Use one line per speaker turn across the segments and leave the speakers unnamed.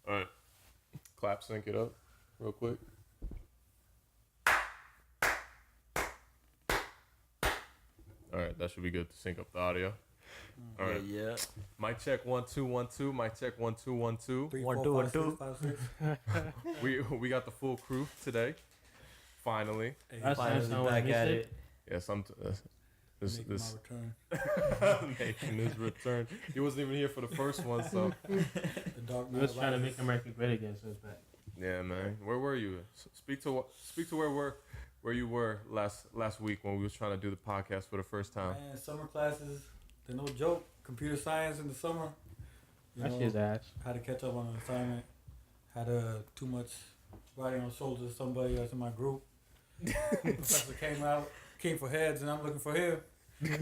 All right. Clap, sync it up real quick. All right, that should be good to sync up the audio. All right.
Yeah.
Mic check 1 2 1 2. Mic check 1 2 1 2.
3,
One,
4,
two,
5,
one,
6, 5, 6.
We got the full crew today. Finally.
Hey,
That's
Finally
sound
back
like
at
music.
it.
Yeah, this
making
this
my return.
making his return. He wasn't even here for the first one, so
The Dark
We
Knight
was trying to
Rises.
make America great again, so it's back.
yeah, man. Where were you? Speak to where you were last week when we was trying to do the podcast for the first time.
Man, summer classes, they're no joke. Computer science in the summer. You
That
know,
shit's ass.
had to catch up on an assignment. Had too much riding on the shoulders of somebody else in my group. Professor came for heads, and I'm looking for him. Got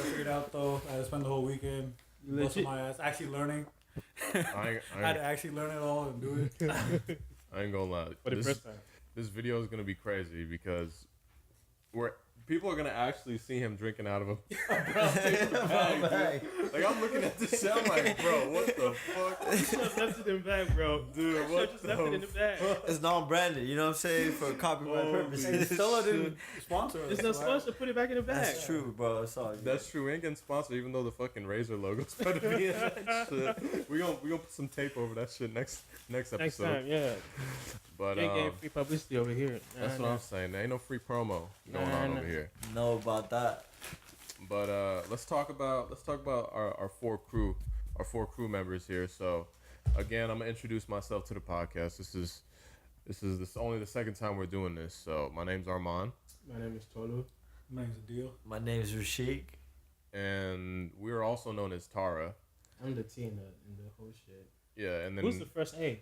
it figured out though. I had to spend the whole weekend busting my ass, actually learning.
I
I had to actually learn it all and do it.
ain't gonna lie.
For the first time.
This video is gonna be crazy because people are gonna actually see him drinking out of a brown paper bag. Dude. Like I'm looking at this shit, I'm like, bro, what the fuck?
Just left it in the bag, bro.
Dude, what
Just
the
left it in the bag.
It's non-branded, you know what I'm saying? For copyright
Oh,
purposes.
And Stella didn't sponsor us.
It's no
so
sponsor. Put it back in the bag.
That's true, bro. It's all good.
That's true. We ain't getting sponsored, even though the fucking Razor logo's better to be in that shit. We gonna put some tape over that shit next episode.
Next time, yeah.
But
They ain't getting free publicity over here.
that's what I'm saying. There ain't no free promo going on over here.
Know about that.
But let's talk about our four crew members here. So again, I'm gonna introduce myself to the podcast. This is only the second time we're doing this. So my name's Armand,
My name is Tolu.
My name's Adil.
My name's Rashik.
and we're also known as T.A.R.A.
I'm the T in the whole shit.
Yeah, and then
Who's the first A?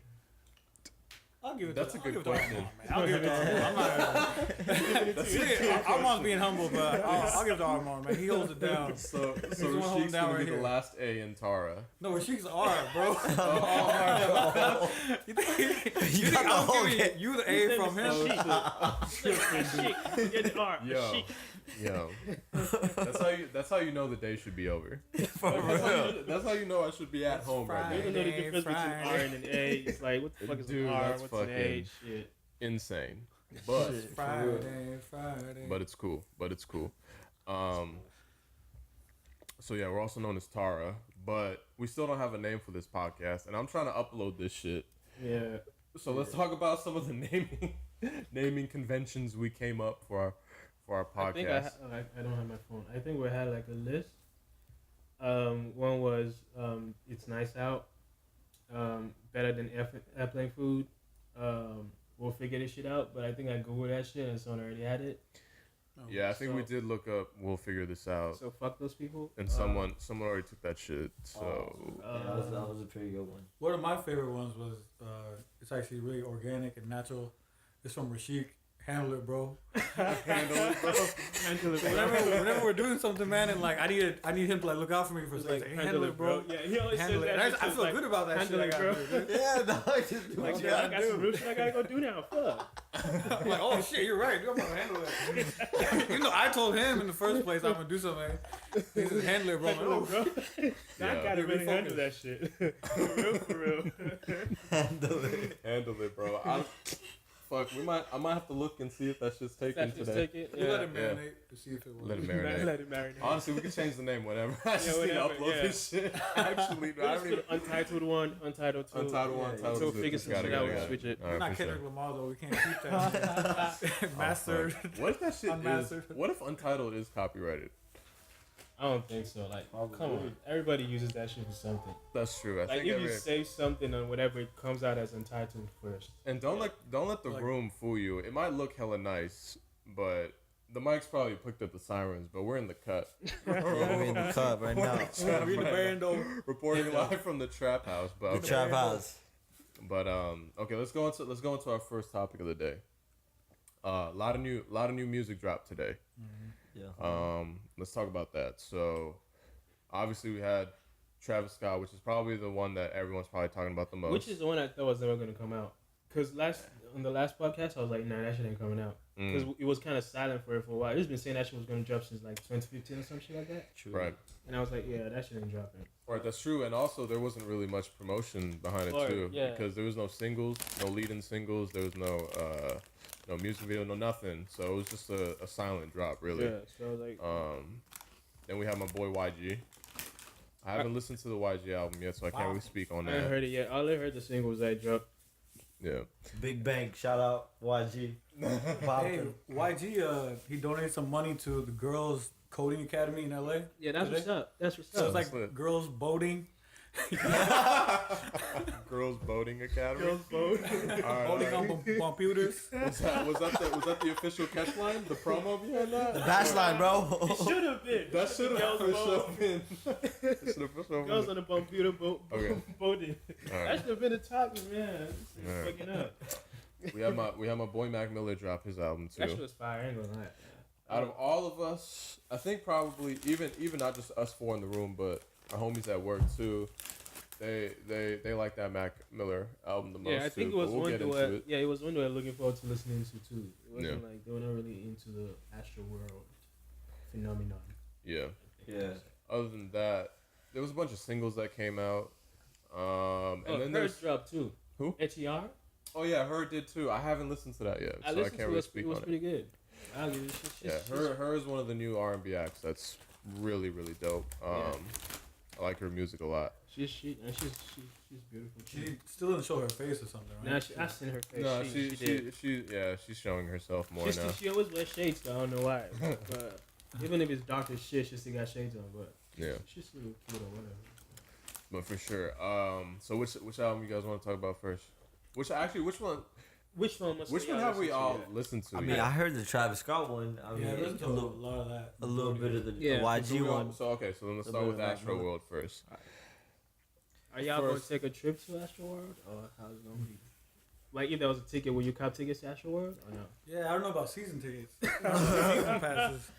I'll give it
That's
to
a good
I'll give it to
question.
Armand, man. I'll give it to Armand. Armand's being humble, but I'll give it to Armand, man. He holds it down.
so
the one holding
Rashik's
down
gonna
right
be the
here.
last A in T.A.R.A.
No, Rashik's R, bro. You
You got the
I'm
whole
giving
game.
you the A from him?
Shit. Get the R.
Yo,
Shit.
yo, that's how you know the day should be over.
For real.
That's how you know I should be at home right
You
now.
don't know the difference between
Friday.
R and an A. It's like, what the fuck is
Dude,
an R?
that's
What's an A? Shit.
Insane, but
Friday.
but it's cool. So yeah, we're also known as T.A.R.A., but we still don't have a name for this podcast, and I'm trying to upload this shit.
Yeah.
So let's talk about some of the naming conventions we came up for our
I think
podcast.
I don't have my phone. I think we had like a list. One was it's nice out. Better than airplane food. We'll figure this shit out. But I think I googled that shit and someone already had it.
Yeah, I think we
So-
did look up. We'll figure this out.
So fuck those people.
And someone already took that shit. So
Yeah, that was a pretty good one.
One of my favorite ones was it's actually really organic and natural. It's from Rashik. Handle it, bro.
Handle it, bro.
Whenever we're doing something, man, and like I need him to like look out for me for a second.
Like,
Hey, handle it, bro.
Yeah, he always says
Handle it.
that.
And
shit,
I feel
like,
good about that
handle
shit.
it,
I
bro.
got, dude.
Yeah, no, I just do
Like,
what
shit,
you
I
gotta
got some
do.
real shit I gotta go do now. Fuck.
I'm like, oh shit, you're right. Dude, I'm gonna handle it. You know, I told him in the first place I'm gonna do something. He said, handle it, bro. I'm like,
Handle
oh,
it, bro. Now I
Yeah.
gotta really
Refocus.
handle that shit. For real.
Handle it.
bro. Fuck, I might have to look and see if that shit's taken
That's just
today.
take it.
we let it
Yeah.
marinate to see if it was.
Let it marinate.
Let it marinate.
Honestly, we can change the name whenever. I just need to
whenever,
upload
yeah.
this shit. Actually,
We'll
I
just
don't even.
put Untitled 1, Untitled 2.
Untitled one, Untitled
So
two.
figure some
Got
shit
it,
out,
got
we'll
it.
switch it.
All
We're
right,
not
for
Kendrick
sure.
Lamar though. We can't keep that. Mastered.
What if that shit is?
Unmastered.
What if Untitled is copyrighted?
I don't think so. Like,
Probably.
come on. Everybody uses that shit for something.
That's true. I
Like,
think
if you say something on whatever it comes out as Untitled first.
and don't let the
Like-
room fool you. It might look hella nice, but the mic's probably picked up the sirens. But we're in the cut.
Yeah, we're in the club right now.
We in the bando.
Reporting live from the trap house. But
The
okay.
trap house.
But okay, let's go into our first topic of the day. A lot of new music dropped today.
Yeah.
Let's talk about that. So, obviously we had Travis Scott, which is probably the one that everyone's probably talking about the most.
Which is the one I thought was never going to come out. Because on the last podcast, I was like, nah, that shit ain't coming out. because it was kind of silent for a while. It's been saying that shit was gonna drop since like 2015 or some shit like that.
True.
Right.
And I was like, yeah, that shit ain't dropping.
Right, that's true. And also, there wasn't really much promotion behind it
Or,
too,
yeah.
because there was no singles, no lead-in singles. There was no music video, no nothing. So it was just a silent drop, really.
Yeah. So like,
Then we have my boy YG. I haven't listened to the YG album yet, so I can't really speak on
I ain't
that.
heard it yet. All I heard the singles that dropped.
Yeah.
Big Bang, shout out YG.
Hey, YG, he donated some money to the girls' coding academy in LA.
Yeah, that's
Today?
what's up. That's what's
So
up.
it's like girls boating.
Girls Boating Academy.
Girls vote.
Boating on computers.
Was that the official catch line? The promo behind that?
The bash line, bro.
Should have been.
That should have
Girls
for sure been. It should have for sure been.
Girls on the computer voting.
Alright.
That should have been the topic, man. This is
Alright.
fucking up.
We have my boy Mac Miller drop his album too.
That shit was fire. I ain't gonna lie.
Out of all of us, I think probably even not just us four in the room, but our homies at work too. They like that Mac Miller album the most.
Yeah, I think
too,
it was
but we'll
one
get
that
into it.
yeah, it was one that I'm looking forward to listening to too. It wasn't
Yeah.
like they were not really into the Astro World phenomenon.
Yeah.
Yeah.
Other than that, there was a bunch of singles that came out. And then
Hers
there's
dropped too.
Who?
T.A.R.A.
oh yeah, her did too. I haven't listened to that yet,
I
so I
listened
can't
to
really
it.
speak
It was
on it.
pretty good. I'll give it a shit.
Yeah, her is one of the new R&B acts that's really dope. I like her music a lot.
She's beautiful.
She still didn't show her face or something, right?
Nah, I seen her face.
No,
she did.
she's showing herself more now.
She always wears shades though. I don't know why. But even if it's dark as shit, she still got shades on. But
Yeah,
she's still cute or whatever.
but for sure. So which album you guys want to talk about first? Which one?
Which one?
Which one have we all listened to?
I mean, I heard the Travis Scott one. I mean,
Yeah, listen to
a
a
little,
lot of that.
a little bit of the
Yeah.
YG one.
So then let's
A
start
bit
with
of Mac
Astro
Miller.
World first.
Are y'all going to
First-
take a trip to Astro World, or how's it gonna be? Like, if there was a ticket, will you cop tickets to Astro World, or no?
Yeah, I don't know about season tickets. Season passes.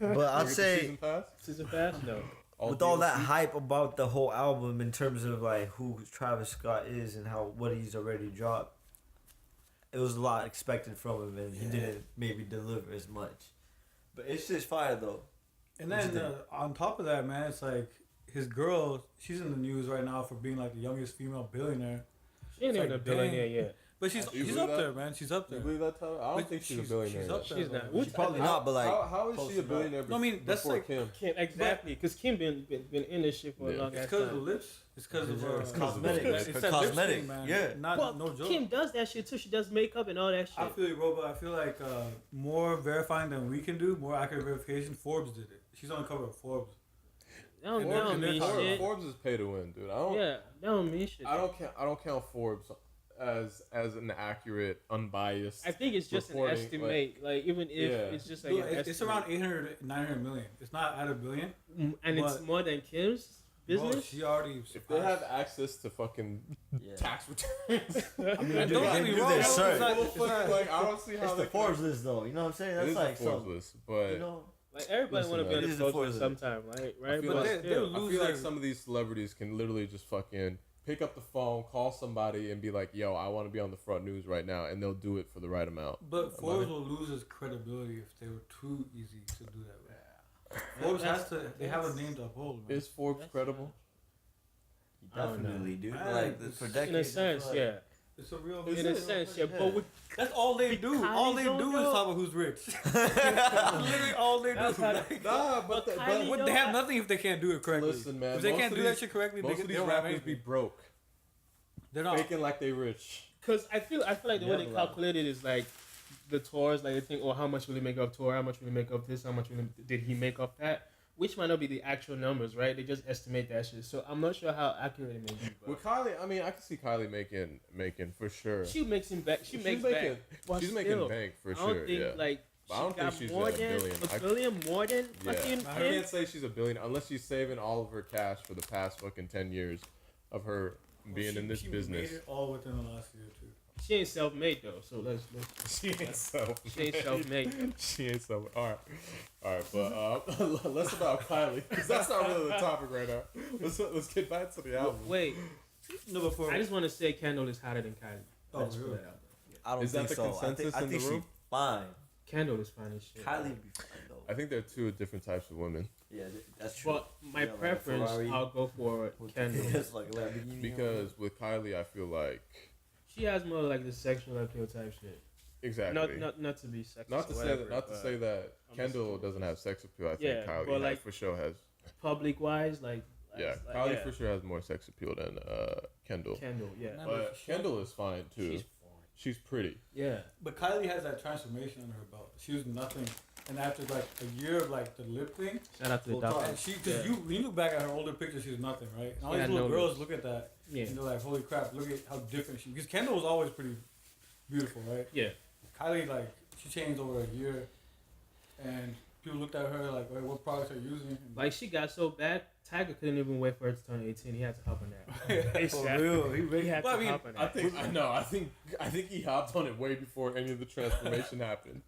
But
You
I'd
get the
say
season pass?
Season pass? No.
with all that
DLC?
hype about the whole album in terms of like who Travis Scott is and what he's already dropped, it was a lot expected from him, and he didn't maybe deliver as much. But it's just fire though.
And then on top of that, man, it's like his girl, she's in the news right now for being like the youngest female billionaire.
She ain't
It's
even
like,
a billionaire
dang.
yet.
But she's
Do you
she's
believe
up
that?
there, man. She's up
You
there.
believe that, Tyler? I don't
But
think she's a billionaire.
She's up
yet.
there.
She's
though.
not.
She probably not, but like
how is
close
she a
enough.
billionaire?
No, I mean, that's
before
like-
Kim.
Kim, exactly, because Kim been in this shit for a
Yeah.
long
It's
ass
because of the
time.
lips. It's because of
It's
cosmetic.
It's
It's
that
cosmetic.
lip thing, man.
Yeah.
Not
Well,
no joke.
Kim does that shit too. She does makeup and all that shit.
I feel you, bro, but I feel like more verifying than we can do, more accurate verification. Forbes did it. She's on the cover of Forbes.
That don't
Forbes-
mean
Forbes-
shit.
Forbes is pay to win, dude. I don't.
Yeah, that don't mean shit.
I don't count Forbes as an accurate, unbiased.
I think it's just
reporting,
an estimate. Like even if
Yeah.
it's just like
Dude,
an
it's
estimate.
around 800, 900 million. It's not at a billion.
And it's
but-
more than Kim's business.
Bro, she already.
If they have access to fucking
Yeah.
tax returns,
I mean,
They
don't get me
do
wrong.
their
It's
search.
not-
it's like I don't see how
It's
they
the Forbes list though. You know what I'm saying?
It
That's
is
like
the Forbes
some,
list, but
you know.
Like everybody
Listen,
want to be
man.
on
It
the
is a
post
force.
sometime, right?
I
Right,
feel
but
like-
still,
I
lose
feel like
their-
some of these celebrities can literally just fucking pick up the phone, call somebody, and be like, "Yo, I want to be on the front news right now," and they'll do it for the right amount.
But Forbes will lose its credibility if they were too easy to do that with. Forbes has to. They have a name to uphold. Man.
Is Forbes
That's
credible?
I don't know.
Definitely, dude.
Man,
Like for
in a
decades.
in a sense,
like,
yeah.
It's a real.
Is
In a
it?
sense, yeah.
Yeah.
But with
That's all they do. All they
Kylie
do
don't
is
know.
talk about who's rich. That's literally all they do.
That's how
Like,
Nah,
But
but
Kylie
what, they have nothing if they can't do it correctly.
listen, man.
If they
most
can't
of
do
these-
that shit correctly,
most
they
of
they
these
don't have
rappers be
anything.
broke,
They're not.
faking like they rich.
because I feel like the way
Yeah,
they
but-
calculate it is like the tours. Like they think, oh, how much will he make off tour? How much will he make off this? How much did he make off that? Which might not be the actual numbers, right? They just estimate that shit. So I'm not sure how accurate it may be. But
With Kylie, I mean, I can see Kylie making for sure.
she makes him back. She
She's
makes
making-
back. But
She's
still,
making bank for
I don't
sure.
think
Yeah.
like
But I don't
she
think
got
she's
more
at a
than
billion.
a billion, more than
Yeah.
fucking
I
Kim.
can't say she's a billionaire unless she's saving all of her cash for the past fucking 10 years of her being in this
She
business.
made it all within the last year or two.
She ain't self-made though, so let's
She ain't self.
she ain't self-made.
She ain't self. All right, but less about Kylie because that's not really the topic right now. Let's get back to the album.
Wait,
No, before
I just want to say Kendall is hotter than Kylie.
Oh,
Let's put
really?
that out there.
I don't
Is that
think
the
so.
consensus
I
in
think
the room?
she's fine.
Kendall is fine as shit.
Kylie be fine though.
I think they're two different types of women
Yeah, that's true.
But my
Yeah, like a
preference,
Ferrari
I'll go for
with
Kendall.
it's like a Lamborghini.
because with Kylie, I feel like
She has more like the sexual appeal type shit.
exactly.
Not to be sexist.
Not to
or
say
whatever,
that. Not to
but
say that
I'm
Kendall
just-
doesn't have sex appeal. I think
Yeah,
Kylie
but, like,
for sure has.
public wise, like
Yeah,
like,
Kylie
yeah.
for sure has more sex appeal than Kendall.
Kendall, yeah.
Nah,
But Kendall is fine too.
She's
She's pretty.
yeah.
But Kylie has that transformation under her belt. She was nothing, and after like a year of like the lip thing,
Shout out to the
Full
doctor.
time.
and she because
Yeah.
you look back at her older pictures, she was nothing, right? And all
She
these
had
little
no
girls
lips.
look at that,
Yeah,
and they're like, "Holy crap! Look at how different she." Because Kendall was always pretty beautiful, right?
yeah.
Kylie, like, she changed over a year, and people looked at her like, "Wait, what products are you using?" And
Like she got so bad, Tiger couldn't even wait for her to turn 18. He had to hop on that.
For real, he really.
He had
Well, I
to
mean,
hop on
I
that.
think I know. I think he hopped on it way before any of the transformation happened.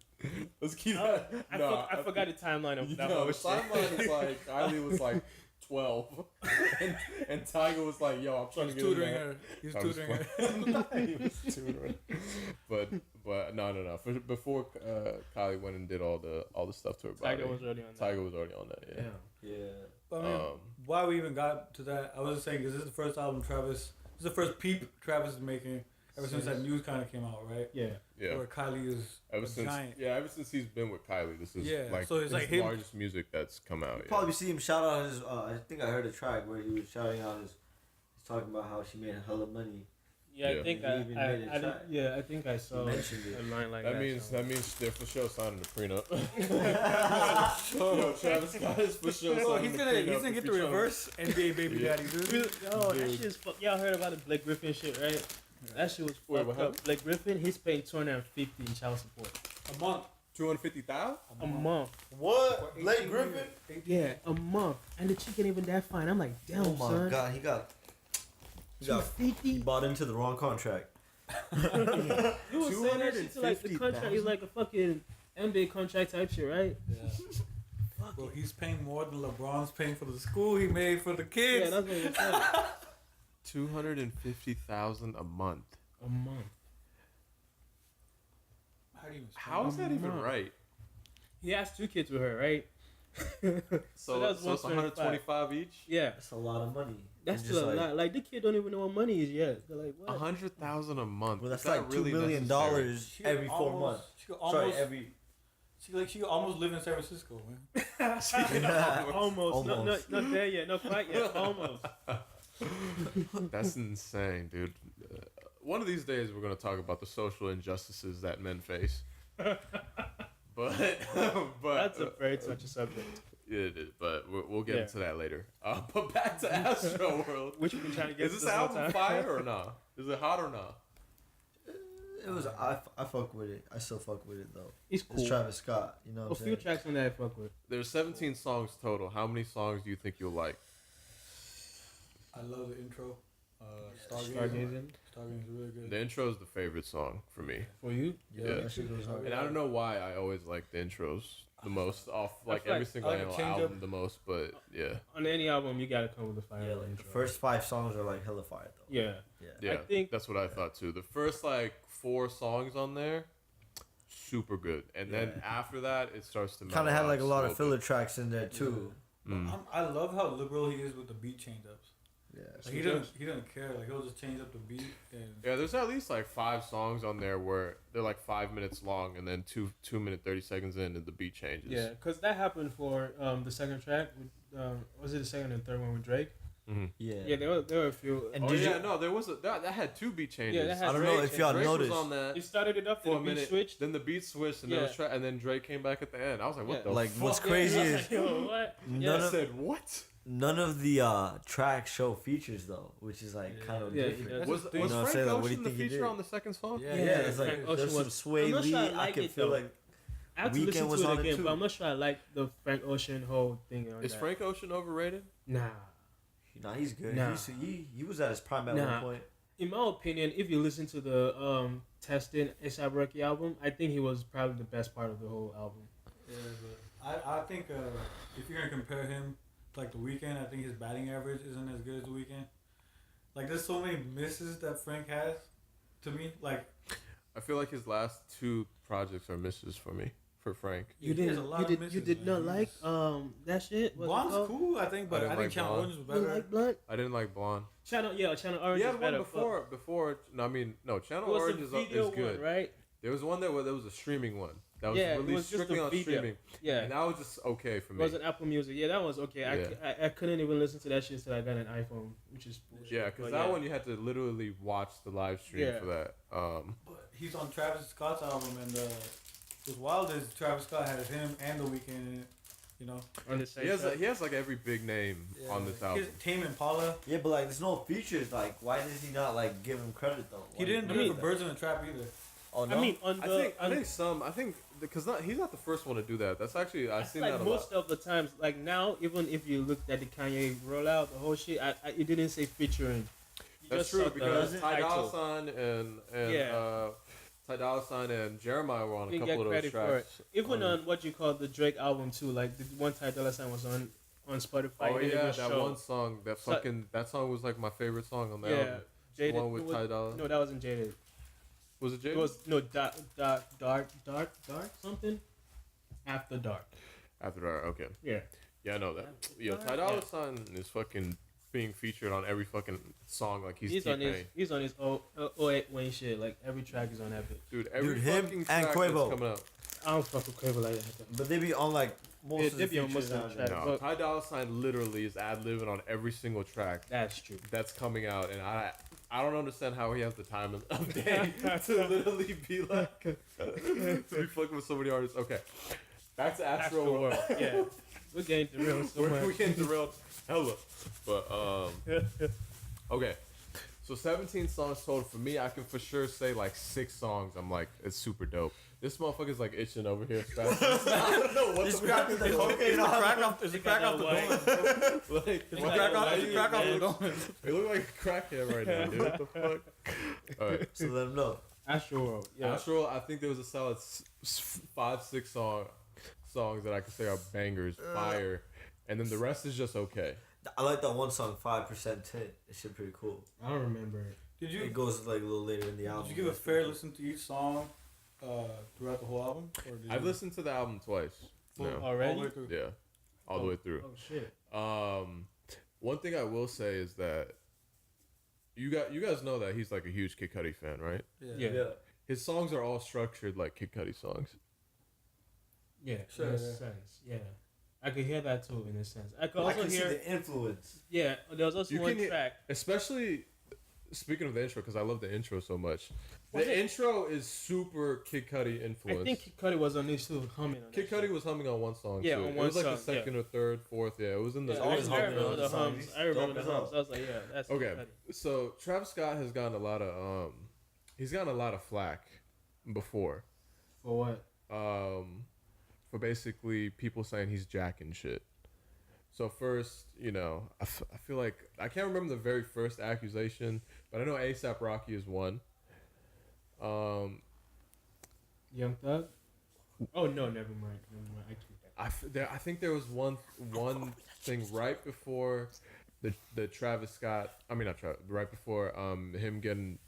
Let's keep that.
I forgot the timeline of that
No,
whole
the
shit.
timeline is like Kylie was like 12, and Tiger was like, "Yo, I'm trying to
He's
get in
tutoring
there."
her. He's
I was
tutoring her.
playing. He was tutoring. But no. Before Kylie went and did all the stuff to her body,
Tiger was already on that.
Tiger was already on that. Yeah.
Yeah.
Yeah.
But, I mean, why we even got to that, I was just saying, because this is the first album Travis, this is the first peep Travis is making ever since that news kind of came out, right?
Yeah.
Yeah.
Where Kylie is
Ever
a
since
giant.
ever since he's been with Kylie, this is
Yeah,
like
so it's
his
like him-
largest music that's come out.
You
Yeah.
probably see him shout out his. I think I heard a track where he was shouting out his. He's talking about how she made hella money.
Yeah,
Yeah.
I think
He even made a track.
yeah, I think I saw
mentioned it.
a line like that.
That means they're for sure signing a prenup. Yo, Travis Scott is for sure
Oh,
signing
he's
a
gonna
prenup.
he's gonna
if
get
he
the
tryna-
reverse NBA baby
Yeah.
daddy, dude.
Oh, that
Dude.
shit's fuck. Y'all heard about the Blake Griffin shit, right? That shit was
Wait,
fucked
what
up.
happened?
Blake Griffin, he's paying $250 in child support
A month.
250,000.
a month.
What?
For
Blake
18
Griffin?
years. 18
Yeah,
years.
a month, and the chick ain't even that fine. I'm like, damn,
Oh my
son.
god, he got. He
250.
bought into the wrong contract.
You was saying that shit to like the contract is like a fucking NBA contract type shit, right?
Yeah. Bro, he's paying more than LeBron's paying for the school he made for the kids.
Yeah, that's what you're saying.
250,000 a month.
A month.
How do you even spend
How is that even
month.
right?
He has 2 kids with her, right?
So
that's
it's 125 each.
Yeah,
That's a lot of money.
that's
And
still a
just
lot. Like the kid don't even know what money is yet. They're like, what?
100,000 a month.
Well, that's
Is that
like
really
$2 million
necessary?
She could
every 4
almost-
months.
She could
Sorry,
almost,
every.
she could almost live in San Francisco, man.
Almost.
Almost.
Not there yet. Not quite yet. Almost.
That's insane, dude. One of these days, we're gonna talk about the social injustices that men face. But
That's a very touchy subject.
it is. But we'll get
Yeah.
into that later. But back to Astro World.
Which we've been trying to get
Is
to
this
whole
album
time.
fire or not? Is it hot or not?
It was. I fuck with it. I still fuck with it though.
It's cool.
It's Travis Scott. You know
A
what I'm
few
saying?
tracks on that I fuck with.
There's 17 songs total. How many songs do you think you'll like?
I love the intro.
Stargazing.
Stargazing is really good.
The intro is the favorite song for me.
For you?
Yeah.
That shit goes hard.
And I don't know why I always like the intros the most off like
feel
every
like
single
I like a change
album
up.
the most, but yeah.
On any album, you gotta come with a fire
Yeah, like the
intro.
first 5 songs are like hella fire though.
Yeah.
Yeah.
Yeah,
think-
that's what I thought too. The first like 4 songs on there, super good, and then
Yeah.
after that it starts to
Kind of
mellow
had like a
out
lot of
slow
filler tracks in there too.
Mm.
I love how liberal he is with the beat change ups.
Yeah.
Like, he doesn't care. Like he'll just change up the beat and
Yeah, there's at least like 5 songs on there where they're like 5 minutes long, and then 2 minute 30 seconds in, and the beat changes.
Yeah, because that happened for the second track. With, was it the second and third one with Drake?
Mm-hmm.
Yeah.
Yeah, there were a few.
And
Oh
did
yeah,
you-
no, there was that had 2 beat changes.
Yeah, that had
I don't know
Drake
if y'all
Drake
noticed.
was on that
You started it up
for a
and the beat
minute,
switched.
then the beat switched, and
Yeah.
and then Drake came back at the end. I was like, what
Yeah.
the
Like,
fuck?
what's
Yeah,
crazy
I was
is
like, yo, what?
none
Yeah.
I
of
said what?
none of the tracks show features though, which is like
Yeah.
kind of
Yeah,
different.
that's
Was
the thing.
You know,
Frank
say, like, what do you
Ocean the
think he
feature
did?
on the second song?
Yeah,
Yeah, it's like
Frank Ocean
there's some
was-
Sway
I'm not
Lee.
sure I
I
like
can
it,
feel
though.
like
I have to
Weeknd
listen
was
to
on
it
it
again,
too.
but I'm not sure I like the Frank Ocean whole thing. On
Is
that.
Frank Ocean overrated?
Nah.
nah, he's good.
Nah.
He was at his prime at
Nah.
one point.
In my opinion, if you listen to the Testing A$AP Rocky album, I think he was probably the best part of the whole album.
yeah, but I think if you're gonna compare him to like the Weeknd, I think his batting average isn't as good as the Weeknd. Like there's so many misses that Frank has. To me, like
I feel like his last 2 projects are misses for me. for Frank.
You
He has
didn't.
a lot
You
of
did. You
misses,
did
man.
not like that shit. What's it
Blonde's
called?
cool, I think, but
I
I
didn't
think
like
Channel
Blonde.
Orange was
You
better.
like Blunt?
I didn't like Blonde.
Channel Orange
He
is
had one
better.
before. No, I mean, no. Channel
It was
Orange
the
is
video
good.
one, right?
There was one there was a streaming one that was
Yeah, it
released
was just
strictly
a
on
video.
streaming,
Yeah.
and that was just okay for
It
me.
was an Apple Music. Yeah, that was okay.
Yeah.
I couldn't even listen to that shit till I got an iPhone, which is bullshit.
Yeah, because
But
that one you had to literally watch the live stream
Yeah.
for that.
But he's on Travis Scott's album, and what's wild is Travis Scott has him and The Weeknd in it. You know,
on the same
He has
track.
he has like every big name on this
He
album.
has Tame Impala.
Yeah, but like, there's no features. Like, why does he not like give him credit though?
He
Why-
didn't
I
do it
mean,
for Birds in the Trap either.
Oh no.
I mean, on the
I think because he's not the first one to do that. That's actually I've seen
like
that a
most
lot.
of the times, like now, even if you looked at the Kanye rollout, the whole shit, it didn't say featuring. You
That's
just
true
saw
because
the
Ty Dolla
title.
Sign and
Yeah.
Ty Dolla Sign and Jeremiah were on a
You can
couple
get
of those
credit for it.
tracks.
Even on what you call the Drake album too, like the one Ty Dolla Sign was on Spotify.
Oh
it didn't
yeah,
even
that
show.
one song,
So-
that song was like my favorite song on the
Yeah,
album. The
Jaded.
one with
it was-
Ty Dolla.
No, that wasn't Jaded.
Was it Jay?
It was no dark something. After dark.
After that, okay.
Yeah.
Yeah, I know that. Yo, Ty
Yeah.
Dolla Sign is fucking being featured on every fucking song like he's
on his
T-Pain.
he's on his 08 Wayne shit. Like every track is on that bit.
Dude, every
Dude, him
fucking
and
track that's
Quavo.
coming out.
I don't fuck with Quavo like that.
But they be on like most
Yeah,
of
they
the
be on
features
most of the
nowadays.
tracks.
No,
But-
Ty Dolla Sign literally is ad-libbing on every single track
That's true.
that's coming out, and I don't understand how he has the time of day to literally be like to be fucking with so many artists. Okay, back to Astro World.
World. Yeah. We're getting derailed so much.
We're getting derailed hella, but okay. So 17 songs total. For me, I can for sure say like 6 songs. I'm like, it's super dope. This motherfucker's like itching over here. I don't know what
He's
the
cracking the cocaine off.
Is he crack off the
White.
door?
like,
Is he
why-
crack
why
off? Is
you-
he crack off the door?
You look like a crackhead right now, dude. What the fuck? All right.
So let him know.
Astro World. Yeah.
Astro, I think there was a solid 5-6 songs that I could say are bangers, fire, and then the rest is just okay.
I like that one song, 5% Tint. That shit pretty cool.
I don't remember it.
Did
It
you
goes like a little later in the album.
did you give a fair listen to each song throughout the whole album? Or did
I've
you
listened to the album twice.
full-
No.
all the
Already?
way through?
Yeah, all the way through.
Oh shit.
One thing I will say is that you guys know that he's like a huge Kid Cudi fan, right?
Yeah.
Yeah.
His songs are all structured like Kid Cudi songs.
Yeah.
Sure,
In a
yeah.
sense. Yeah. I could hear that too in a sense. I could
I
also
can see
hear.
the influence.
Yeah. There was also
You
one
can hear-
track.
Especially speaking of the intro, because I love the intro so much.
Was
The
it-
intro is super Kid Cudi influenced.
I think Kid Cudi was on this too, humming. On
Kid
that
Cudi
shit.
was humming on one song.
Yeah,
too.
on
It
one
was like the
song, yeah.
second or third, fourth. Yeah, it was in the.
Yeah,
it
always
was
I
humming
remember
on
the
the song.
hums. I remember
Dope
the
as
hums. I was like, yeah, that's Kid
Okay,
Cudi.
so Travis Scott has gotten a lot of he's gotten a lot of flack before,
For what?
for basically people saying he's jacking shit. So first, I feel like I can't remember the very first accusation, but I know A$AP Rocky is one.
Young Thug? Oh no, never mind. I tweet that.
I think there was one thing right before the Travis Scott. I mean not Travis. Right before him getting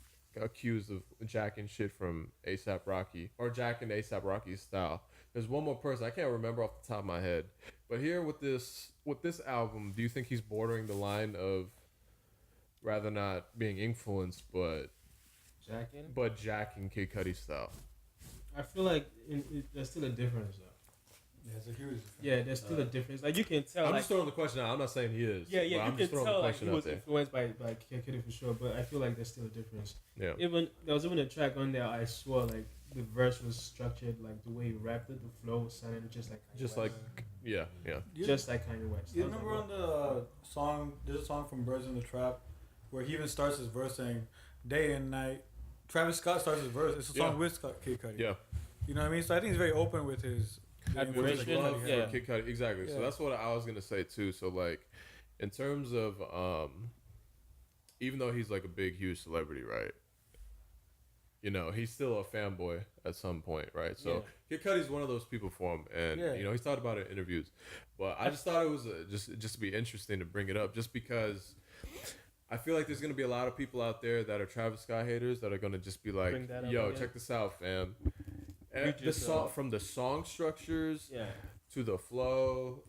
accused of jacking shit from A$AP Rocky or jacking A$AP Rocky's style. There's one more person I can't remember off the top of my head. But here with this album, do you think he's bordering the line of rather not being influenced but jacking Kid Cudi style?
I feel like there's still a difference though.
Yeah, it's a huge.
Yeah, there's still a difference. Like you can tell.
I'm
like,
just throwing the question out. I'm not saying he is.
yeah,
but
you
I'm
can
just throwing
tell
the
like
question
he
out
was
there.
influenced by Kid Cudi for sure. But I feel like there's still a difference.
Yeah.
Even there was even a track on there. I swore like the verse was structured like the way he rapped it. The flow sounded just like Kanye
Just
West.
like yeah.
Just like Kanye West.
You
I was
remember
like,
on the song? There's a song from Birds in the Trap where he even starts his verse saying "day and night." Travis Scott starts his verse. It's a song
Yeah.
with Kid Cudi.
Yeah.
You know what I mean? So I think he's very open with his
With
Admiration,
his
Kid
love
Cudi
for
has.
yeah.
Kid Cudi, exactly. So
Yeah.
that's what I was gonna say too. So like, in terms of even though he's like a big, huge celebrity, right? He's still a fanboy at some point, right? So Kid Cudi's one of those people for him, and
Yeah.
he's talked about it in interviews. But I just thought it was just to be interesting to bring it up, just because I feel like there's gonna be a lot of people out there that are Travis Scott haters that are gonna just be like,
Bring that up
"Yo,
again.
check this out, fam." The song from the song structures
Yeah.
to the flow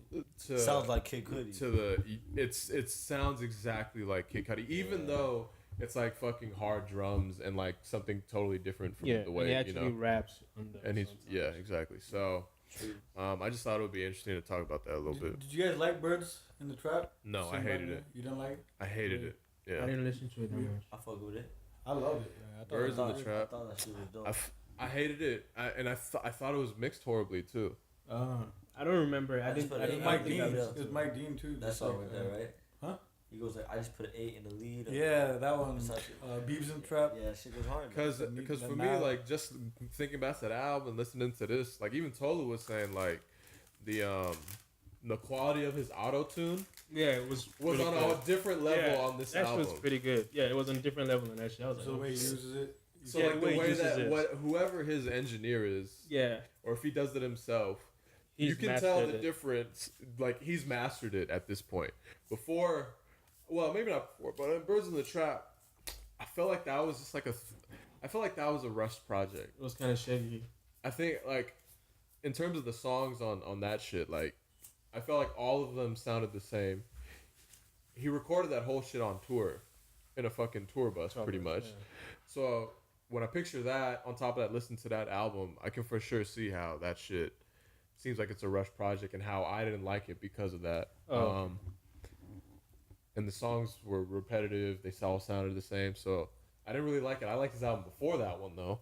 to
Sounds like Kid Cudi.
to the it sounds exactly like Kid Cudi, even though it's like fucking hard drums and like something totally different from the way
and he actually raps on the
and he's
sometimes.
exactly. So I just thought it would be interesting to talk about that a little bit.
Did you guys like Birds in the Trap?
No, I
Sing
hated
back
it.
then? You didn't like it?
I hated it.
I
Yeah,
didn't listen to it that much.
I fuck with it.
I loved it. Yeah, I thought
Birds
it
in
was
the
I
Trap.
thought that shit was dope.
I hated it, I thought it was mixed horribly too.
I don't remember. I
I just
didn't.
put
I
It
didn't
was
I
Mike
think
Dean.
I
It
will.
was Mike Dean too.
That song right there, right?
Huh?
He goes like, I just put an 8 in the lead.
Yeah, that one.
Besides-
Beebs in the Trap.
Yeah, shit goes hard.
Because
The
for me,
now-
like just thinking back to that album and listening to this, like even Tolu was saying like the quality of his auto tune
Yeah, it was
was
pretty
on
good.
a different level on this
that
album.
shit was pretty good. Yeah, it was on a different level than that shit. I was like,
So the way he
shit.
uses it.
So
Yeah,
like
the
the
way he
way
uses
that
it.
whoever his engineer is,
Yeah,
or if he does it himself,
he's
you can tell
mastered
the
it.
difference. Like he's mastered it at this point. Before, well, maybe not before, but in Birds in the Trap, I felt like that was just like I felt like that was a rushed project.
It was kind of shaggy.
I think like in terms of the songs on that shit, like I felt like all of them sounded the same. He recorded that whole shit on tour, in a fucking tour bus, pretty much.
Yeah.
So when I picture that, on top of that, listen to that album, I can for sure see how that shit seems like it's a rush project and how I didn't like it because of that.
Oh.
And the songs were repetitive; they all sounded the same. So I didn't really like it. I liked his album before that one though,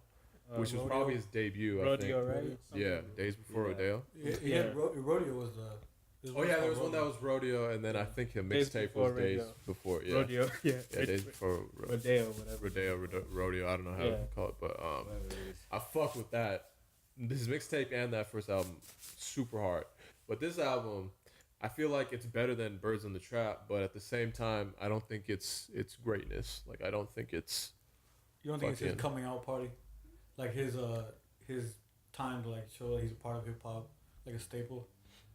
which was
Rodeo?
probably his debut.
Rodeo,
I think.
right?
Yeah, Days Before Rodeo.
Yeah, Rodeo was the.
Oh yeah, there was one that was Rodeo, and then I think the
Days
mixtape
Before
was Days
Rodeo.
Before. Yeah,
Rodeo. Yeah.
yeah, Days Before
Rodeo, whatever.
Rodeo. I don't know how
Yeah.
to call it, but
Whatever it is.
I fuck with that. This mixtape and that first album, super hard. But this album, I feel like it's better than Birds in the Trap, but at the same time, I don't think it's greatness. Like I don't think it's.
You don't think it's his
fucking-
coming out party, like his time to like show that he's a part of hip hop, like a staple.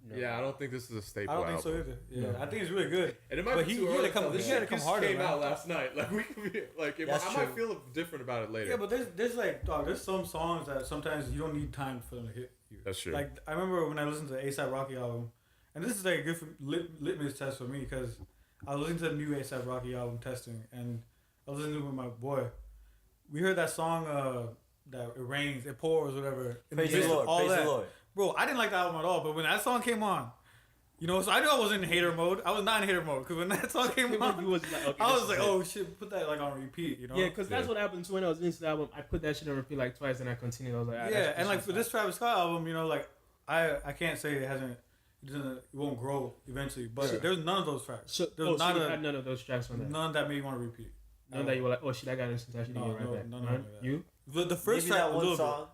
No.
Yeah, I don't think this is a staple
I don't think
album.
so either. Yeah,
No.
I think it's really good.
And it might
But
be
he
too
had to
early.
come-
to tell. This
he had
shit
to come
just
harder,
came
man.
out last night. Like we could be like,
That's
I might
true.
feel different about it later.
Yeah, but there's like dog, there's some songs that sometimes you don't need time for them to hit you.
That's true.
Like I remember when I listened to the A$AP Rocky album, and this is like a good litmus test for me because I was listening to the new A$AP Rocky album testing, and I was listening to it with my boy. We heard that song that it rains, it pours, whatever. in
Praise the
midst of
Lord.
all
Praise
that.
the Lord.
Bro, I didn't like the album at all, but when that song came on, you know, so I knew I was in hater mode. I was not in hater mode because when that song came on,
You was like, okay,
I
this
was
is
like,
it.
oh shit, put that like on repeat, you know?
Yeah, because that's
Yeah.
what happened to when I was listening to the album. I put that shit on repeat like twice, and I continued. I was like, ah,
Yeah,
that's-
and like
that's
for this Travis Scott album, you know, like I can't say it won't grow eventually, but
Sure.
there's none of those tracks.
So,
There was
so
not
you
a-
had none of those tracks on that.
None that made me want to repeat.
None that you were like, oh shit, I got to listen to that shit
No,
again right
no,
back.
none
None?
of that.
You?
The first
Maybe
track
that
a
one
little
song,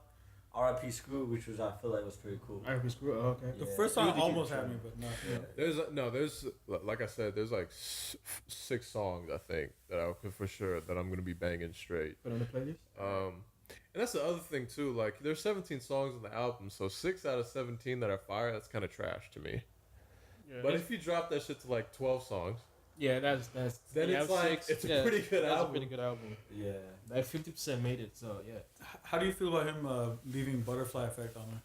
R.I.P. Screw, which was I feel like was pretty cool.
I screw. Oh, okay.
bit. The
Yeah.
first
You
song
need to keep
almost
it
had
true.
me, but not.
Yeah.
There's like I said, there's like 6 songs I think that I could for sure that I'm gonna be banging straight.
Put on the playlist.
And that's the other thing too. Like there's 17 songs on the album, so 6 out of 17 that are fire. That's kind of trash to me.
Yeah,
But if you drop that shit to like 12 songs,
yeah, that's
then
yeah,
it's like
six.
it's a
Yeah,
pretty good
that's
album.
a pretty good album.
Yeah.
Like 50% made it. So yeah.
How do you feel about him leaving Butterfly Effect on there?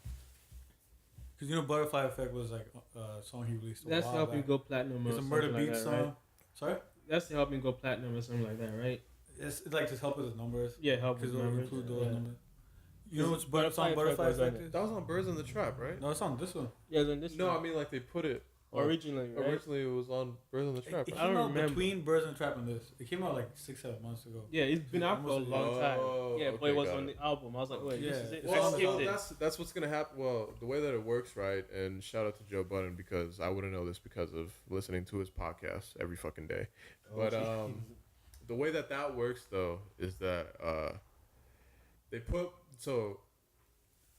Because you know Butterfly Effect was like a song he released.
That's to
while
help
back.
you go platinum.
It's
or
a Murder
something
Beat
like that,
song.
Right?
Sorry.
That's to help me go platinum or something like that, right?
It's like just help with his numbers.
Yeah, help with
Because it'll
numbers.
include those
Yeah.
numbers. You know what's
Butterfly
song Butterfly
Effect was on
Effect
it.
is?
That was on Birds in the Trap, right?
No, it's on this one.
Yeah, then this
No,
one.
I mean like they put it on-
originally, right?
Originally, it was on Birds in the Trap.
It
right?
I don't
came out
remember.
between Birds and Trap and this. It came out like 6-7 months ago.
Yeah, it's been out for a
Almost a
long
year.
time.
Oh,
Yeah, but
okay,
it was
got
on
it.
the album. I was like, wait,
Yeah,
this is it.
it's
I
on
Well,
the
skipped
well,
it.
that's what's gonna happen. Well, the way that it works, right? And shout out to Joe Budden because I wouldn't know this because of listening to his podcast every fucking day. But the way that works though is that they put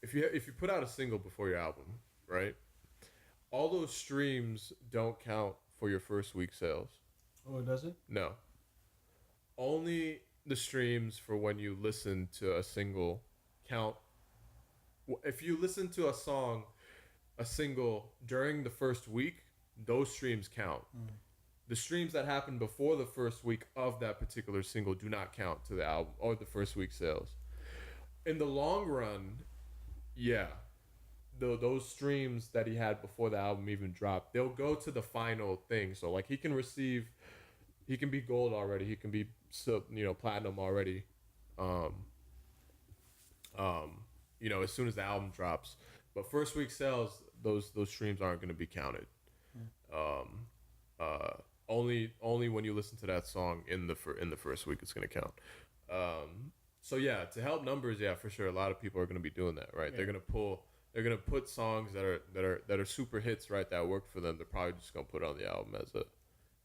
if you put out a single before your album, right? All those streams don't count for your first week sales.
Oh, does it?
No. Only the streams for when you listen to a single count. If you listen to a single during the first week, those streams count. The streams that happen before the first week of that particular single do not count to the album or the first week sales. In the long run, Yeah, those streams that he had before the album even dropped, they'll go to the final thing. So like he can be gold already. He can be platinum already. Um, as soon as the album drops. But first week sales, those streams aren't going to be counted. Only when you listen to that song in the first week it's going to count. So yeah, to help numbers, yeah, for sure, a lot of people are going to be doing that, right? Yeah. They're gonna put songs that are super hits, right? That work for them. They're probably just gonna put it on the album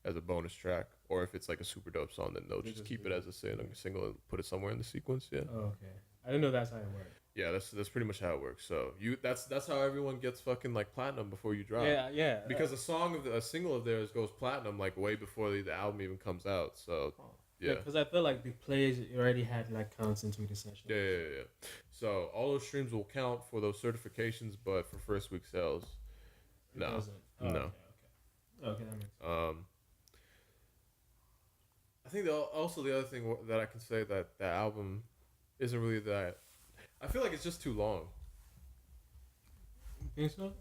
as a bonus track, or if it's like a super dope song, then they'll just keep it as a single and put it somewhere in the sequence. Yeah.
Oh, okay. I didn't know that's how it works.
Yeah, that's pretty much how it works. So that's how everyone gets fucking like platinum before you drop.
Yeah.
Because a single of theirs goes platinum like way before the album even comes out. So. Yeah,
because I feel like the plays already had like counts into it essentially.
Yeah. So all those streams will count for those certifications, but for first week sales, no.
Okay, that makes sense.
I think also the other thing that I can say that album isn't really that. I feel like it's just too long.
You think so?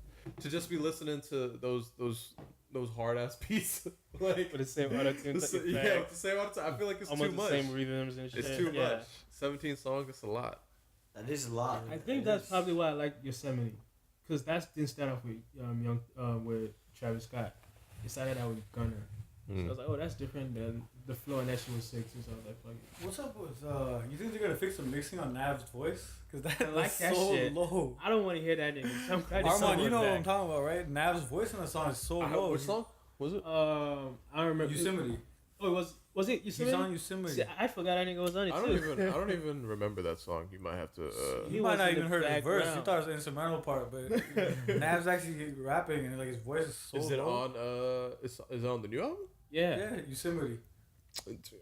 To just be listening to those hard ass beats, like
with the same auto tune.
With the same auto tune. I feel like it's
almost
too much.
The same rhythms and shit.
It's too much. 17 songs. It's a lot.
That is a lot.
I think that's probably why I like Yosemite, because that didn't start off with with Travis Scott. It started out with Gunna. So I was like, oh, that's different than the flow, and that shit was sick too. So I was like, fuck it.
What's up with you think they're gonna fix the mixing on Nav's voice? Because that
like
was
that
so
shit.
low.
I don't want to hear that nigga.
Armand, you know what I'm talking about, right? Nav's voice in the song is so low.
Which song was it?
I don't remember.
Yosemite.
Oh, was it Yosemite?
He's on Yosemite.
See, I forgot that nigga was on it too.
I don't even remember that song. You might have to.
You might not even heard the verse. You thought it was the instrumental part, but Nav's actually rapping and like his voice is so low.
Is it on? Is it on the new album?
Yeah,
Yosemite.